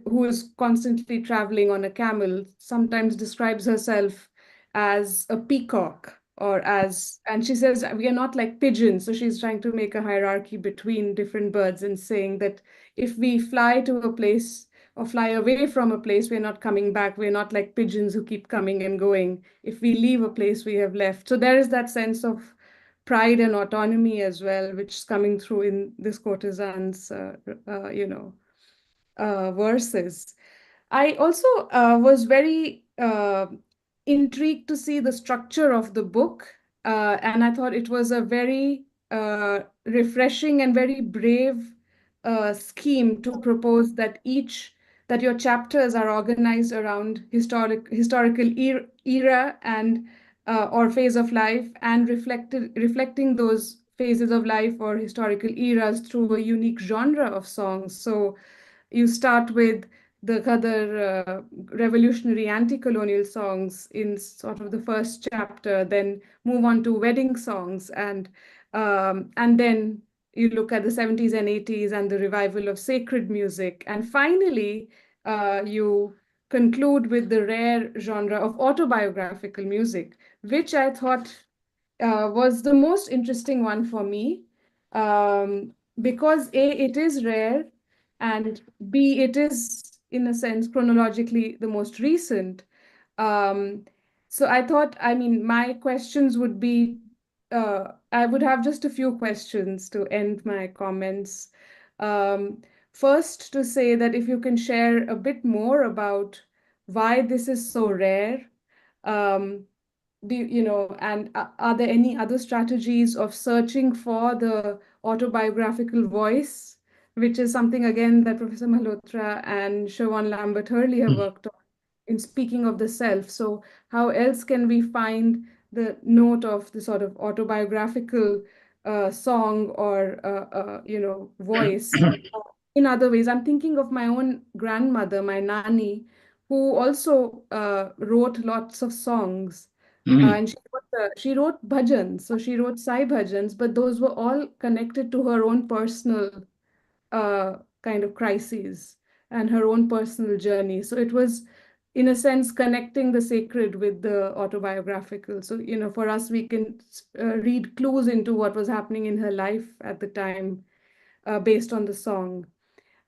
who is constantly traveling on a camel sometimes describes herself as a peacock, and she says, we are not like pigeons. So she's trying to make a hierarchy between different birds and saying that if we fly to a place or fly away from a place, we're not coming back. We're not like pigeons who keep coming and going. If we leave a place, we have left. So there is that sense of pride and autonomy as well, which is coming through in this courtesan's, verses. I also was very intrigued to see the structure of the book, and I thought it was a very refreshing and very brave scheme to propose that your chapters are organized around historical era and or phase of life, and reflecting those phases of life or historical eras through a unique genre of songs. So you start with the Qadar revolutionary anti-colonial songs in sort of the first chapter, then move on to wedding songs, and then you look at the 70s and 80s and the revival of sacred music. And finally, you conclude with the rare genre of autobiographical music, which I thought was the most interesting one for me, because A, it is rare, and B, it is, in a sense, chronologically the most recent. So I thought, my questions would be, I would have just a few questions to end my comments. First, to say that if you can share a bit more about why this is so rare, and are there any other strategies of searching for the autobiographical voice, which is something, again, that Professor Malhotra and Siobhan Lambert Hurley have worked on in speaking of the self. So how else can we find the note of the sort of autobiographical song or, voice in other ways? I'm thinking of my own grandmother, my Nani, who also wrote lots of songs And she wrote bhajans, so she wrote Sai bhajans, but those were all connected to her own personal kind of crises and her own personal journey. So it was, in a sense, connecting the sacred with the autobiographical. So, for us, we can read clues into what was happening in her life at the time based on the song.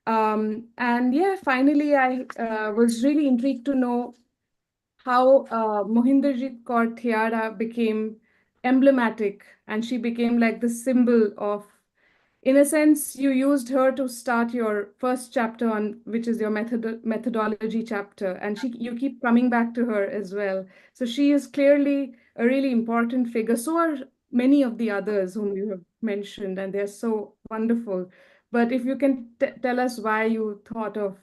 And yeah, finally, I was really intrigued to know how Mohinderjit Kaur Thiara became emblematic, and she became like the symbol of, in a sense, you used her to start your first chapter on, which is your methodology chapter, and you keep coming back to her as well. So she is clearly a really important figure. So are many of the others whom you have mentioned, and they're so wonderful. But if you can tell us why you thought of,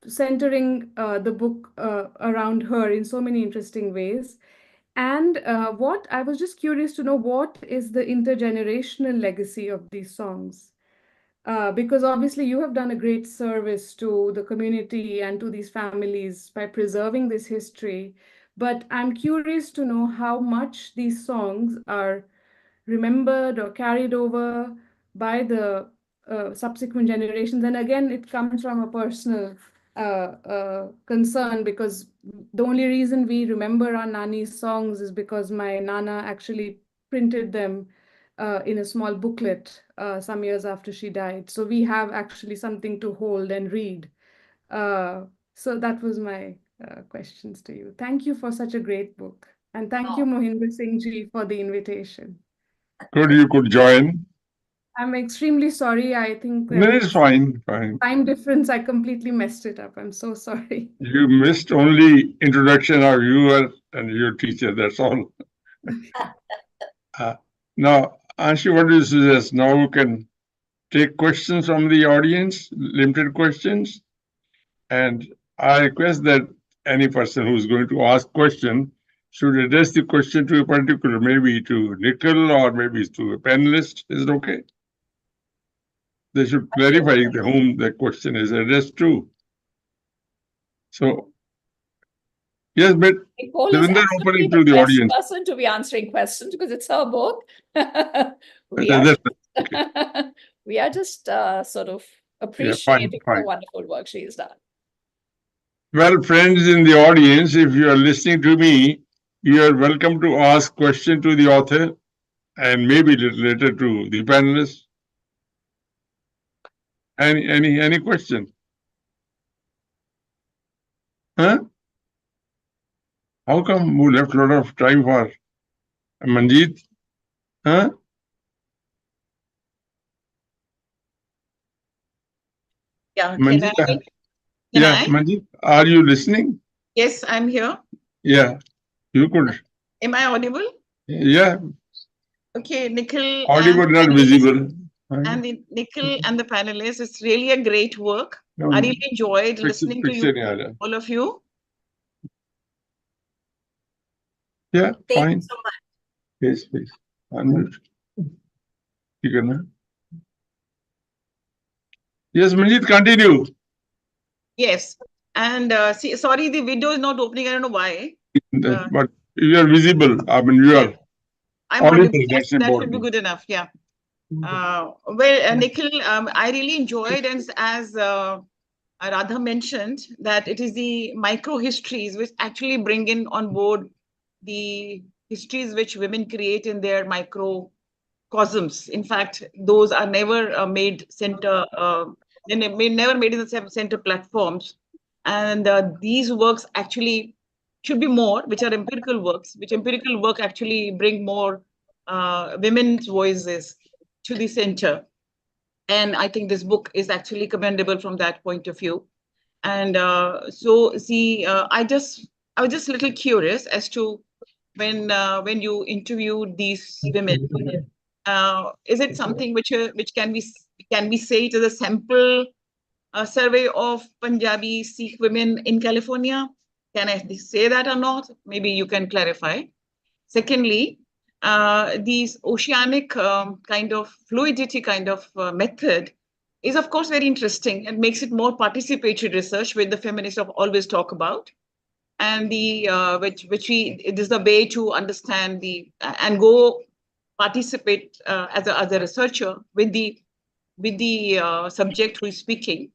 centering the book around her in so many interesting ways. And what I was just curious to know, what is the intergenerational legacy of these songs? Because obviously you have done a great service to the community and to these families by preserving this history. But I'm curious to know how much these songs are remembered or carried over by the subsequent generations. And again, it comes from a personal concern, because the only reason we remember our Nani's songs is because my Nana actually printed them in a small booklet some years after she died. So we have actually something to hold and read. So that was my questions to you. Thank you for such a great book. And thank you, Mohinder Singh Ji, for the invitation. You could join. I'm extremely sorry. I think No, it's fine. Time difference. I completely messed it up. I'm so sorry. You missed only introduction of you and your teacher. That's all. Now, Anshu, what do you suggest? Now we can take questions from the audience, limited questions. And I request that any person who's going to ask question should address the question to a particular, maybe to Nicole or maybe to a panelist. Is it okay? They should clarify whom the question is addressed to. So, yes, but Nicole is opening the to the best audience. person to be answering questions because it's her book. We are just sort of appreciating the wonderful work she has done. Well, friends in the audience, if you are listening to me, you are welcome to ask question to the author and maybe later to the panelists. Any question? Huh? How come we left a lot of time for Manjeet? Huh? Yeah, Manjeet, can I? Manjeet, are you listening? Yes, I'm here. Yeah, you could. Am I audible? Yeah. Okay, Nicole. Audible, not visible. And the Nicole and the panelists, it's really a great work. I really enjoyed listening to you, all of you. Yeah, Thank fine. you so much. Yes, please. Yes, Manjeet, continue. Yes, and sorry, the video is not opening. I don't know why. But you are visible. I mean, you are. I'm audible. That should be good enough. Yeah. Well, Nicole, I really enjoyed, and as Radha mentioned, that it is the micro histories which actually bring in on board the histories which women create in their microcosms. In fact, those are never made center, never made in the center platforms. And these works actually should be more, which are empirical works, which empirical work actually bring more women's voices to the center. And I think this book is actually commendable from that point of view. And so, see, I was just a little curious as to when you interviewed these women, is it something which can we say it is a sample survey of Punjabi Sikh women in California? Can I say that or not? Maybe you can clarify. Secondly, these oceanic kind of fluidity kind of method is of course very interesting and makes it more participatory research, which the feminists always talk about. and the it is the way to understand and go participate as a researcher with the subject who is speaking,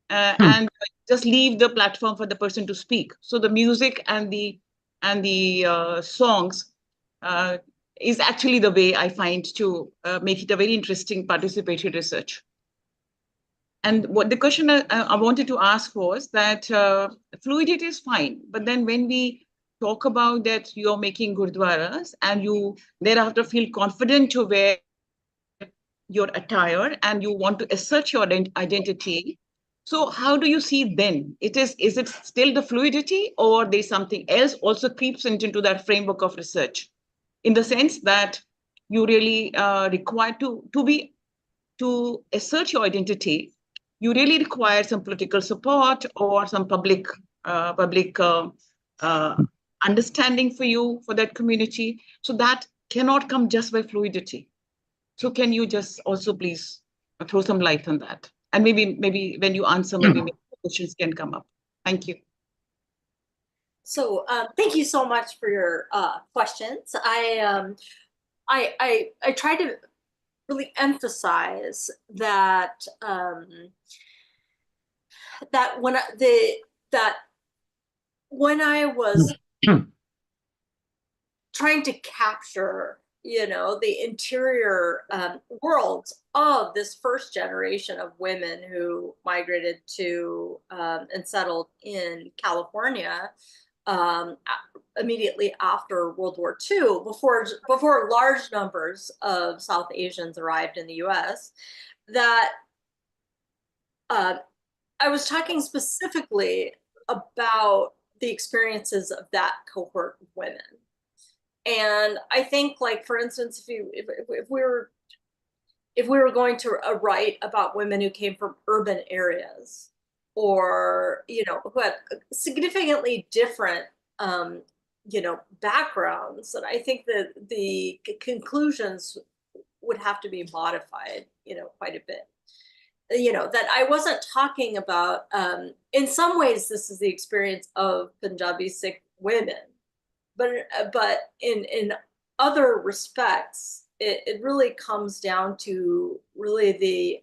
and just leave the platform for the person to speak. So the music and the songs is actually the way I find to make it a very interesting participatory research. And what the question I wanted to ask was that fluidity is fine, but then when we talk about that you're making gurdwaras and you thereafter feel confident to wear your attire and you want to assert your identity, so how do you see then? Is it still the fluidity, or there's something else also creeps into that framework of research, in the sense that you really require to assert your identity, you really require some political support or some public understanding for that community. So that cannot come just by fluidity. So can you just also please throw some light on that? And maybe when you answer, maybe questions can come up. Thank you. So thank you so much for your questions. I try to really emphasize that that when I was trying to capture, the interior worlds of this first generation of women who migrated to and settled in California immediately after World War II, before large numbers of South Asians arrived in the US, that I was talking specifically about the experiences of that cohort of women. And I think, like, for instance, if we were going to write about women who came from urban areas, or who had significantly different backgrounds, then I think that the conclusions would have to be modified quite a bit. That I wasn't talking about, in some ways this is the experience of Punjabi Sikh women, but in other respects, it really comes down to really the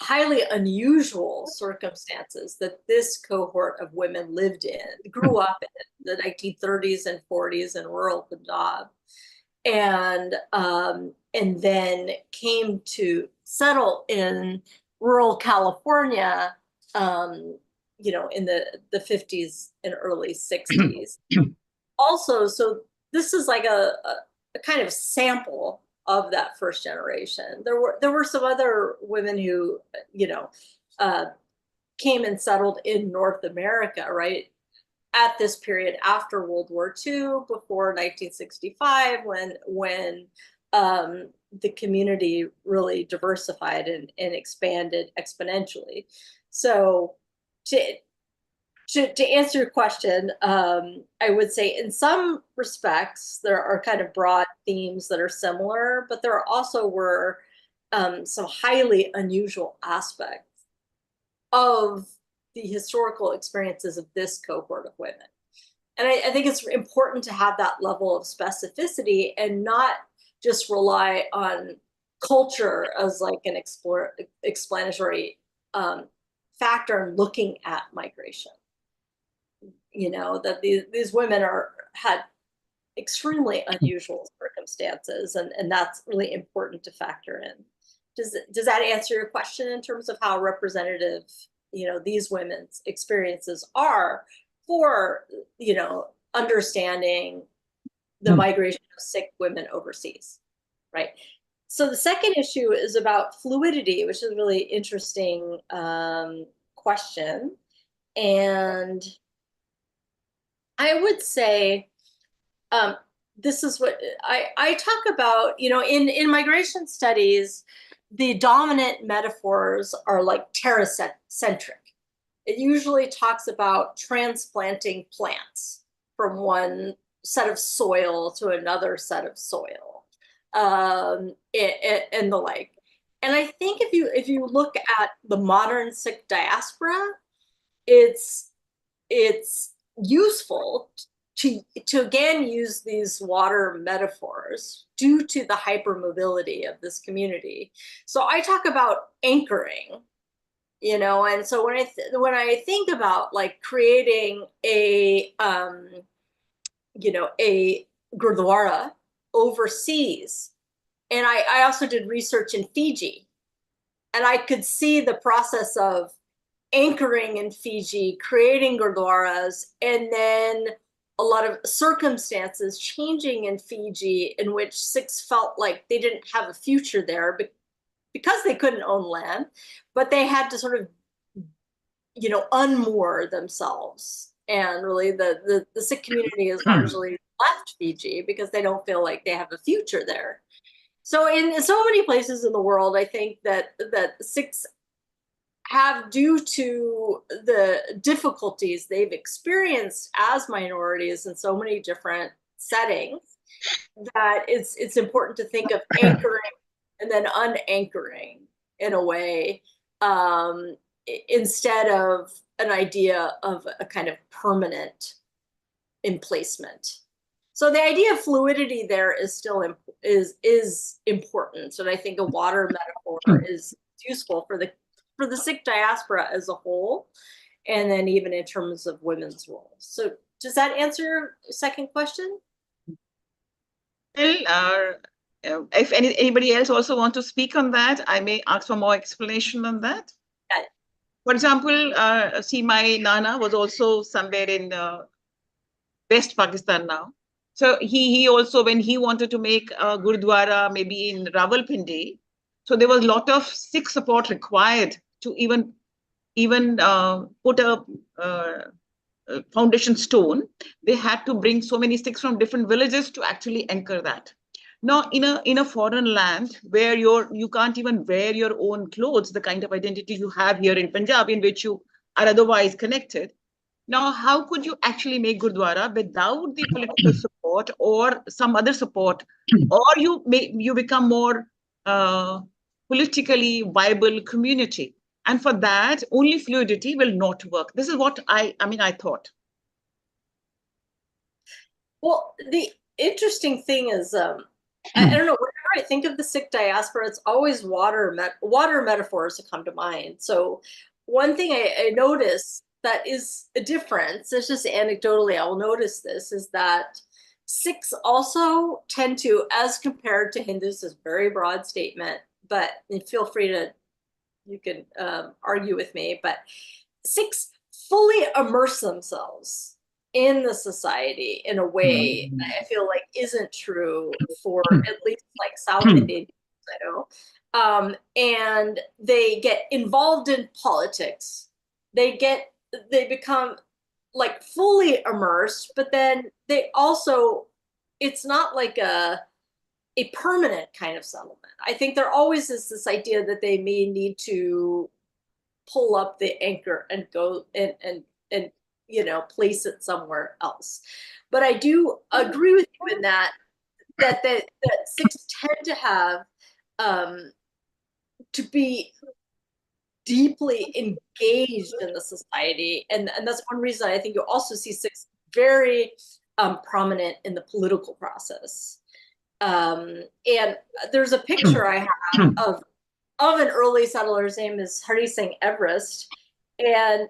highly unusual circumstances that this cohort of women lived in, grew up in the 1930s and 40s in rural Punjab, and then came to settle in rural California, in the 50s and early 60s. Also, so this is like a kind of sample of that first generation. There were some other women who, came and settled in North America, right, at this period after World War II, before 1965, when the community really diversified and expanded exponentially. So to answer your question, I would say in some respects, there are kind of broad themes that are similar, but there also were some highly unusual aspects of the historical experiences of this cohort of women. And I think it's important to have that level of specificity and not just rely on culture as like an explanatory factor in looking at migration. That these women had extremely unusual circumstances, and that's really important to factor in. Does that answer your question in terms of how representative these women's experiences are for understanding the migration of Sikh women overseas, right? So the second issue is about fluidity, which is a really interesting question. And I would say this is what I talk about, in migration studies, the dominant metaphors are like terra-centric. It usually talks about transplanting plants from one set of soil to another set of soil, and the like. And I think if you look at the modern Sikh diaspora, it's it's useful to again use these water metaphors due to the hypermobility of this community. So I talk about anchoring, you know, and so when I think about like creating a you know, a gurdwara overseas, and I also did research in Fiji, and I could see the process of anchoring in Fiji, creating gurdwaras, and then a lot of circumstances changing in Fiji in which Sikhs felt like they didn't have a future there because they couldn't own land, but they had to sort of, you know, unmoor themselves. And really the Sikh community has largely left Fiji because they don't feel like they have a future there. So in so many places in the world, I think that Sikhs have, due to the difficulties they've experienced as minorities in so many different settings, that it's important to think of anchoring and then unanchoring in a way, instead of an idea of a kind of permanent emplacement. So the idea of fluidity there is still is important, and I think a water metaphor is useful for the Sikh diaspora as a whole, and then even in terms of women's roles. So does that answer your second question? Well, if anybody else also want to speak on that, I may ask for more explanation on that. Yeah. For example, see, my Nana was also somewhere in West Pakistan now. So he also, when he wanted to make a Gurdwara, maybe in Rawalpindi, so there was a lot of Sikh support required to even put a foundation stone. They had to bring so many Sikhs from different villages to actually anchor that. Now, in a foreign land where you can't even wear your own clothes, the kind of identity you have here in Punjab, in which you are otherwise connected. Now, how could you actually make Gurdwara without the political support or some other support, or you become more politically viable community? And for that, only fluidity will not work. This is what I thought. Well, the interesting thing is, I don't know, whenever I think of the Sikh diaspora, it's always water metaphors that come to mind. So one thing I notice that is a difference, it's just anecdotally, I'll notice this, is that Sikhs also tend to, as compared to Hindus, is a very broad statement, but feel free to, you can argue with me, but Sikhs fully immerse themselves in the society in a way I feel like isn't true for at least like South Indians, I know. And they get involved in politics. They become like fully immersed, but then they also, it's not like a permanent kind of settlement. I think there always is this idea that they may need to pull up the anchor and go and you know, place it somewhere else. But I do agree with you in that Sikhs tend to have to be deeply engaged in the society, and that's one reason I think you also see Sikhs very prominent in the political process. And there's a picture I have of an early settler. His name is Hari Singh Everest, and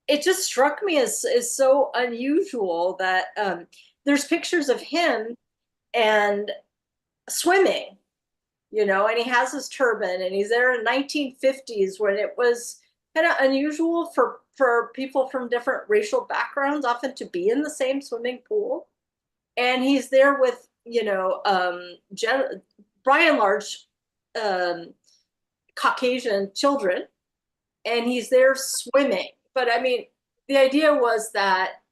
it just struck me as so unusual that there's pictures of him and swimming, you know, and he has his turban, and he's there in 1950s when it was kind of unusual for people from different racial backgrounds often to be in the same swimming pool. And he's there with, you know, by and large, Caucasian children, and he's there swimming. But I mean, the idea was that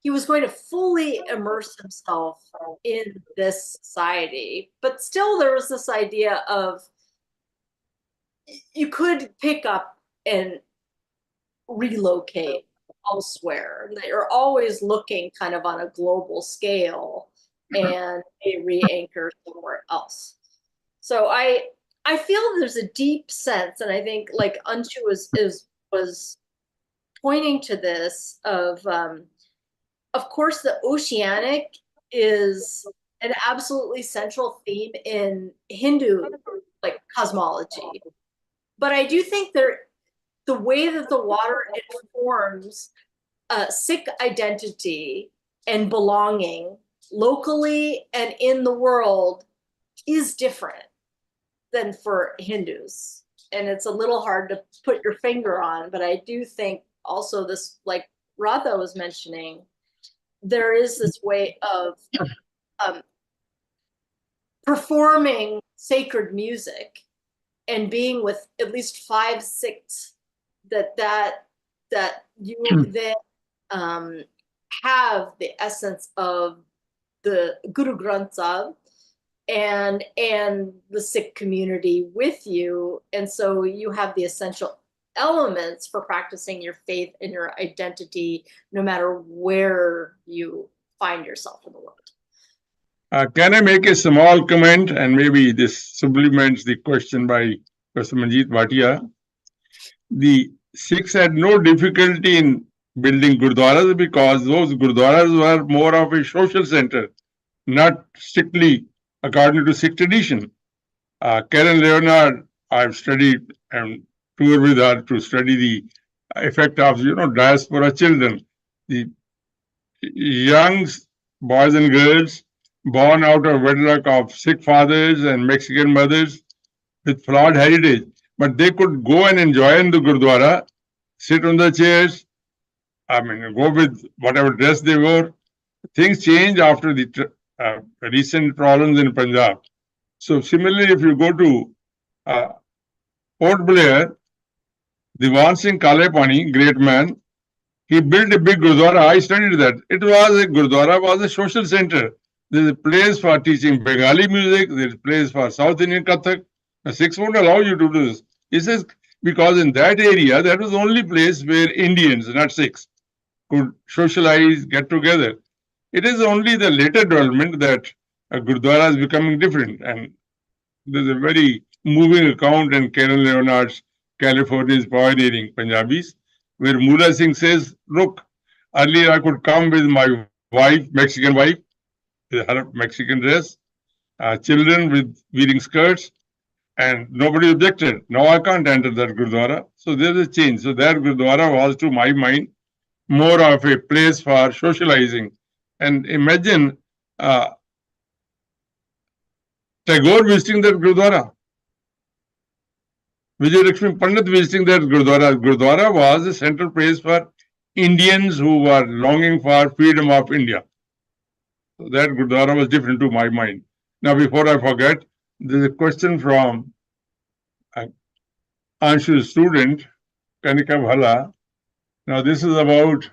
he was going to fully immerse himself in this society, but still there was this idea of you could pick up and relocate elsewhere. You're always looking kind of on a global scale and a re-anchor somewhere else. So I feel there's a deep sense, and I think like Anshu was pointing to this of course, the oceanic is an absolutely central theme in Hindu like cosmology. But I do think the way that the water informs Sikh identity and belonging locally and in the world is different than for Hindus. And it's a little hard to put your finger on, but I do think also this, like Radha was mentioning, there is this way of performing sacred music and being with at least 5 Sikhs that you then have the essence of the Guru Granth Sahib and the Sikh community with you, and so you have the essential elements for practicing your faith and your identity no matter where you find yourself in the world. Can I make a small comment, and maybe this supplements the question by Professor Manjeet Bhatia? The Sikhs had no difficulty in building gurdwaras because those gurdwaras were more of a social center, not strictly according to Sikh tradition. Karen Leonard, I've studied and toured with her to study the effect of diaspora children, the young boys and girls born out of wedlock of Sikh fathers and Mexican mothers with flawed heritage. But they could go and enjoy in the Gurdwara, sit on the chairs, go with whatever dress they wore. Things change after the recent problems in Punjab. So similarly, if you go to Port Blair, Diwan Singh Kalepani, great man, he built a big Gurdwara. I studied that. Gurdwara was a social center. There's a place for teaching Bengali music. There's a place for South Indian Kathak. The Sikhs won't allow you to do this. He says, because in that area, that was the only place where Indians, not Sikhs, could socialize, get together. It is only the later development that Gurdwara is becoming different. And there's a very moving account in Karen Leonard's California's Pioneering Punjabis, where Mula Singh says, look, earlier I could come with my wife, Mexican wife, with her Mexican dress, children with wearing skirts, and nobody objected. Now I can't enter that Gurdwara. So there's a change. So that Gurdwara was, to my mind, more of a place for socializing. And imagine Tagore visiting that Gurdwara. Vijay Lakshmi Pandit visiting that Gurdwara. Gurdwara was a central place for Indians who were longing for freedom of India. So that Gurdwara was different to my mind. Now, before I forget, there's a question from Anshu's student, Kanika Bhala. Now, this is about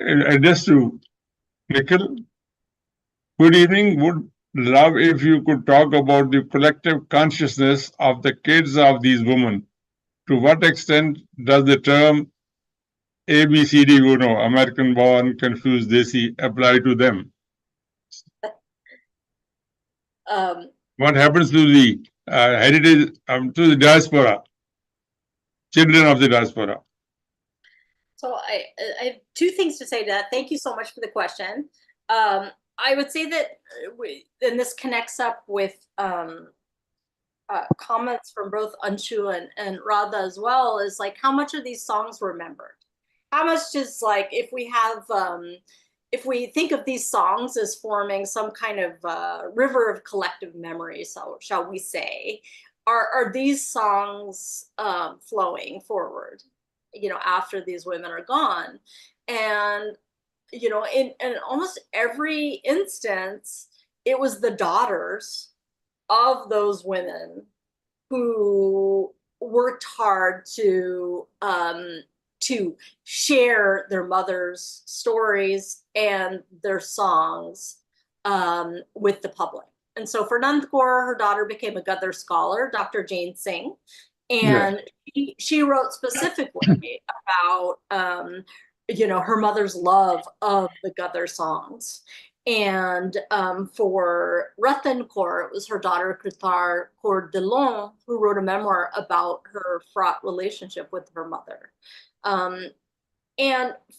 address to Nicole. Good evening. Would love if you could talk about the collective consciousness of the kids of these women. To what extent does the term ABCD, American born, confused, desi, apply to them? What happens to the heritage, to the diaspora, children of the diaspora? So I have 2 things to say to that. Thank you so much for the question. I would say that, and this connects up with comments from both Anshu and Radha as well, is like how much of these songs were remembered? How much is like, if we think of these songs as forming some kind of river of collective memory, so shall we say, are these songs flowing forward, after these women are gone? And, in almost every instance, it was the daughters of those women who worked hard to share their mothers' stories and their songs with the public. And so for Nand Kaur, her daughter became a Gadar scholar, Dr. Jane Singh, and she wrote specifically about her mother's love of the Gadar songs. And for Ratan Kaur, it was her daughter Kritar Kaur Dillon, who wrote a memoir about her fraught relationship with her mother. And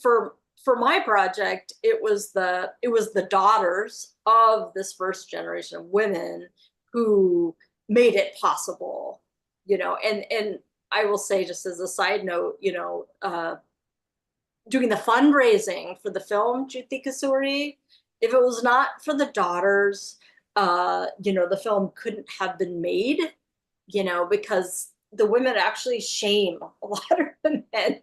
for my project, it was the daughters of this first generation of women who made it possible, and I will say, just as a side note, doing the fundraising for the film Juti Kasuri, if it was not for the daughters, the film couldn't have been made, because the women actually shame a lot of the men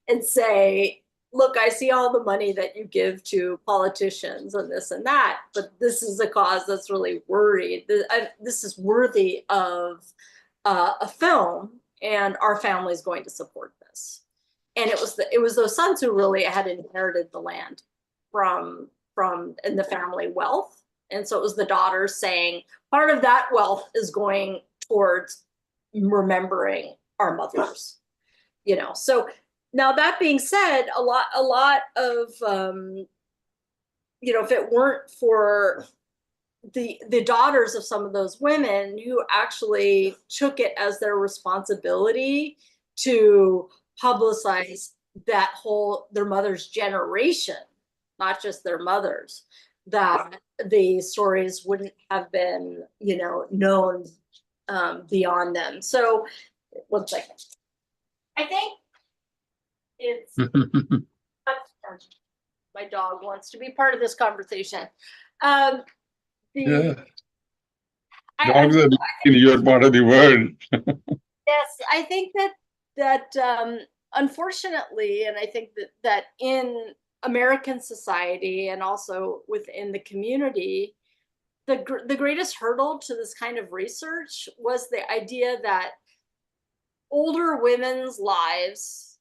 and say, look, I see all the money that you give to politicians and this and that, but this is a cause that's really worried. This is worthy of a film, and our family is going to support this. And it was those sons who really had inherited the land from in the family wealth. And so it was the daughters saying, part of that wealth is going towards remembering our mothers, So now that being said, a lot of, if it weren't for the daughters of some of those women who actually took it as their responsibility to publicize their mother's generation, not just their mothers, that the stories wouldn't have been, known beyond them. So, one second. I think it's my dog wants to be part of this conversation. Dogs are in your part of the world. Yes, I think that unfortunately, and I think that in American society and also within the community, the greatest hurdle to this kind of research was the idea that older women's lives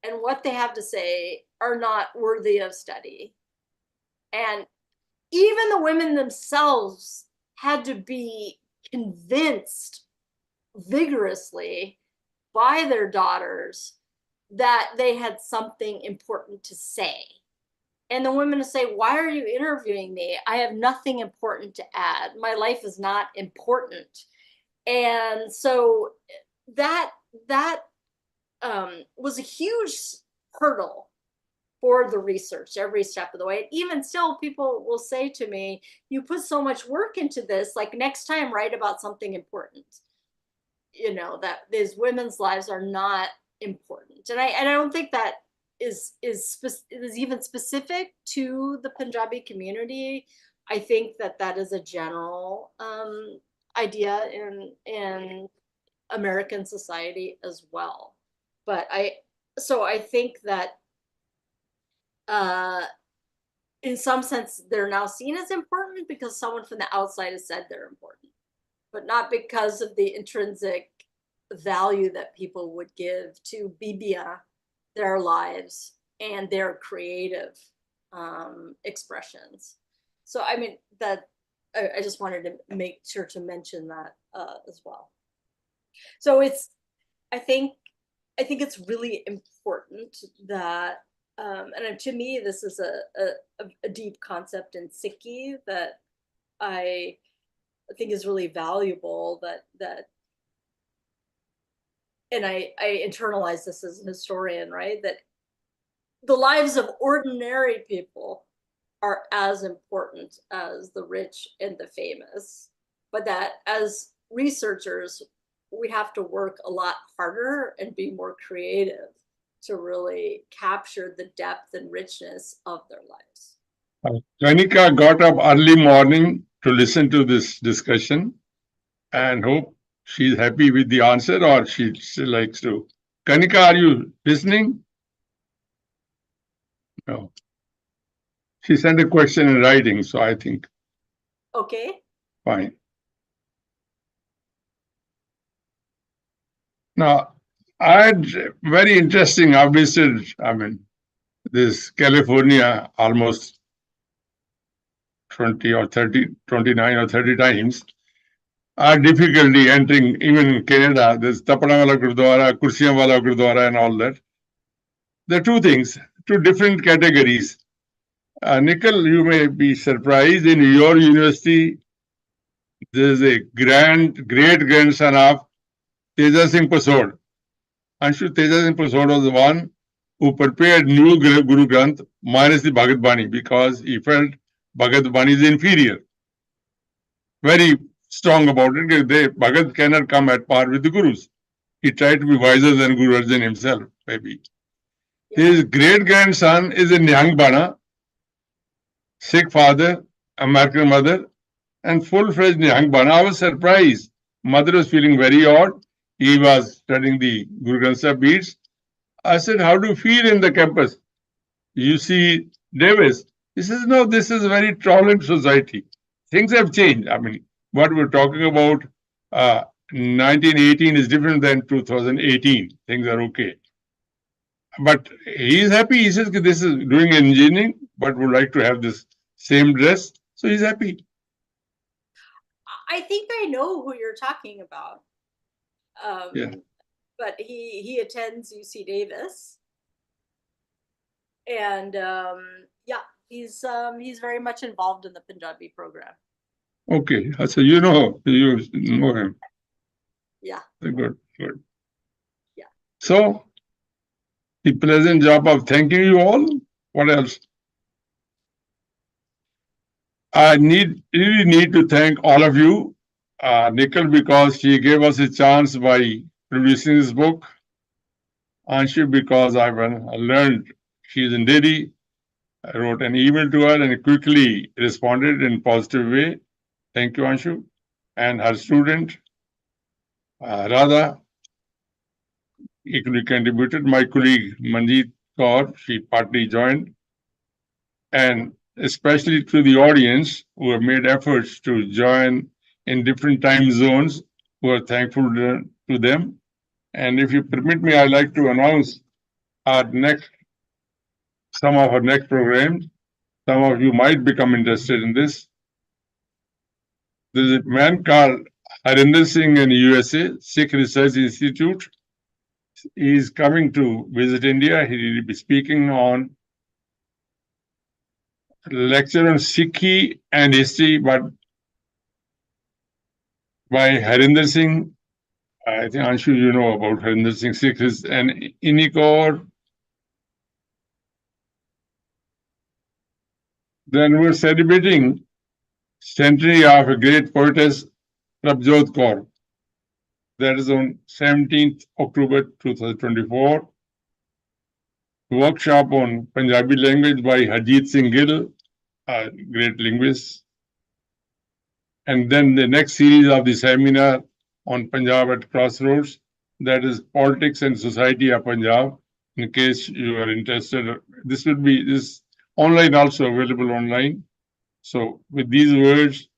and what they have to say are not worthy of study. And even the women themselves had to be convinced vigorously by their daughters that they had something important to say. And the women to say, why are you interviewing me? I have nothing important to add. My life is not important. And so that was a huge hurdle for the research every step of the way. And even still, people will say to me, you put so much work into this, like next time write about something important. That these women's lives are not important. And I don't think that is even specific to the Punjabi community. I think that is a general idea in American society as well. But I think that in some sense they're now seen as important because someone from the outside has said they're important, but not because of the intrinsic value that people would give to Bibia, their lives, and their creative expressions. So I mean, that I just wanted to make sure to mention that as well. So I think it's really important that, and to me, this is a deep concept in Sikhi that I think is really valuable, that and I internalize this as a historian, right? That the lives of ordinary people are as important as the rich and the famous, but that as researchers, we have to work a lot harder and be more creative to really capture the depth and richness of their lives. Kanika got up early morning to listen to this discussion and hope she's happy with the answer, or she still likes to. Kanika, are you listening? No. She sent a question in writing, so I think. Okay. Fine. Now, I had very interesting. I visited, this California almost 29 or 30 times. I had difficulty entering even Canada. There's Tapanawala Gurdwara, Kursiyanwala Gurdwara, and all that. There are two things, two different categories. Nicole, you may be surprised, in your university, there is a great-grandson of Teja Singh Pasod. Anshu, Teja Singh Pasod was the one who prepared new Guru Granth minus the Bhagat Bani because he felt Bhagat Bani is inferior. Very strong about it. Bhagat cannot come at par with the Gurus. He tried to be wiser than Guru Arjan himself, maybe. His great-grandson is a Nihang Bana, Sikh father, American mother, and full-fledged Nihang Bana. I was surprised. Mother was feeling very odd. He was studying the Guru Granth Sahib beats. I said, how do you feel in the campus? You see Davis. He says, no, this is a very tolerant society. Things have changed. I mean, what we're talking about 1918 is different than 2018. Things are okay. But he's happy. He says this is doing engineering, but would like to have this same dress. So he's happy. I think I know who you're talking about. Yeah. But he attends UC Davis, and yeah, he's very much involved in the Punjabi program. Okay, so you know him. Yeah. Good, good. Yeah. So the pleasant job of thanking you all. What else? I really need to thank all of you. Nicole, because she gave us a chance by producing this book. Anshu, because I learned she's in Delhi. I wrote an email to her and quickly responded in a positive way. Thank you, Anshu. And her student, Radha, equally contributed. My colleague, Manjeet Kaur, she partly joined. And especially to the audience who have made efforts to join in different time zones, who are thankful to them. And if you permit me, I'd like to announce some of our next programs. Some of you might become interested in this. There's a man called Harinder Singh in USA, Sikh Research Institute. He is coming to visit India. He will be speaking on lecture on Sikhi and history, but by Harinder Singh. I think Anshu, you know about Harinder Singh, Sikh and Nicole. Then we're celebrating centenary of a great poetess, Prabjot Kaur. That is on 17th October 2024. Workshop on Punjabi language by Harjeet Singh Gill, a great linguist. And then the next series of the seminar on Punjab at Crossroads, that is Politics and Society of Punjab. In case you are interested, this online also available online. So with these words,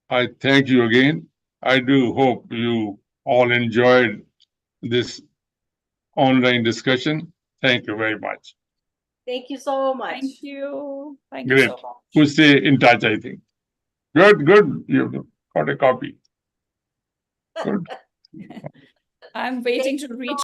I thank you again. I do hope you all enjoyed this online discussion. Thank you very much. Thank you so much. Thank you. Thank Great. you so much. We'll stay in touch, I think. Good. You've got a copy. Good. I'm waiting to reach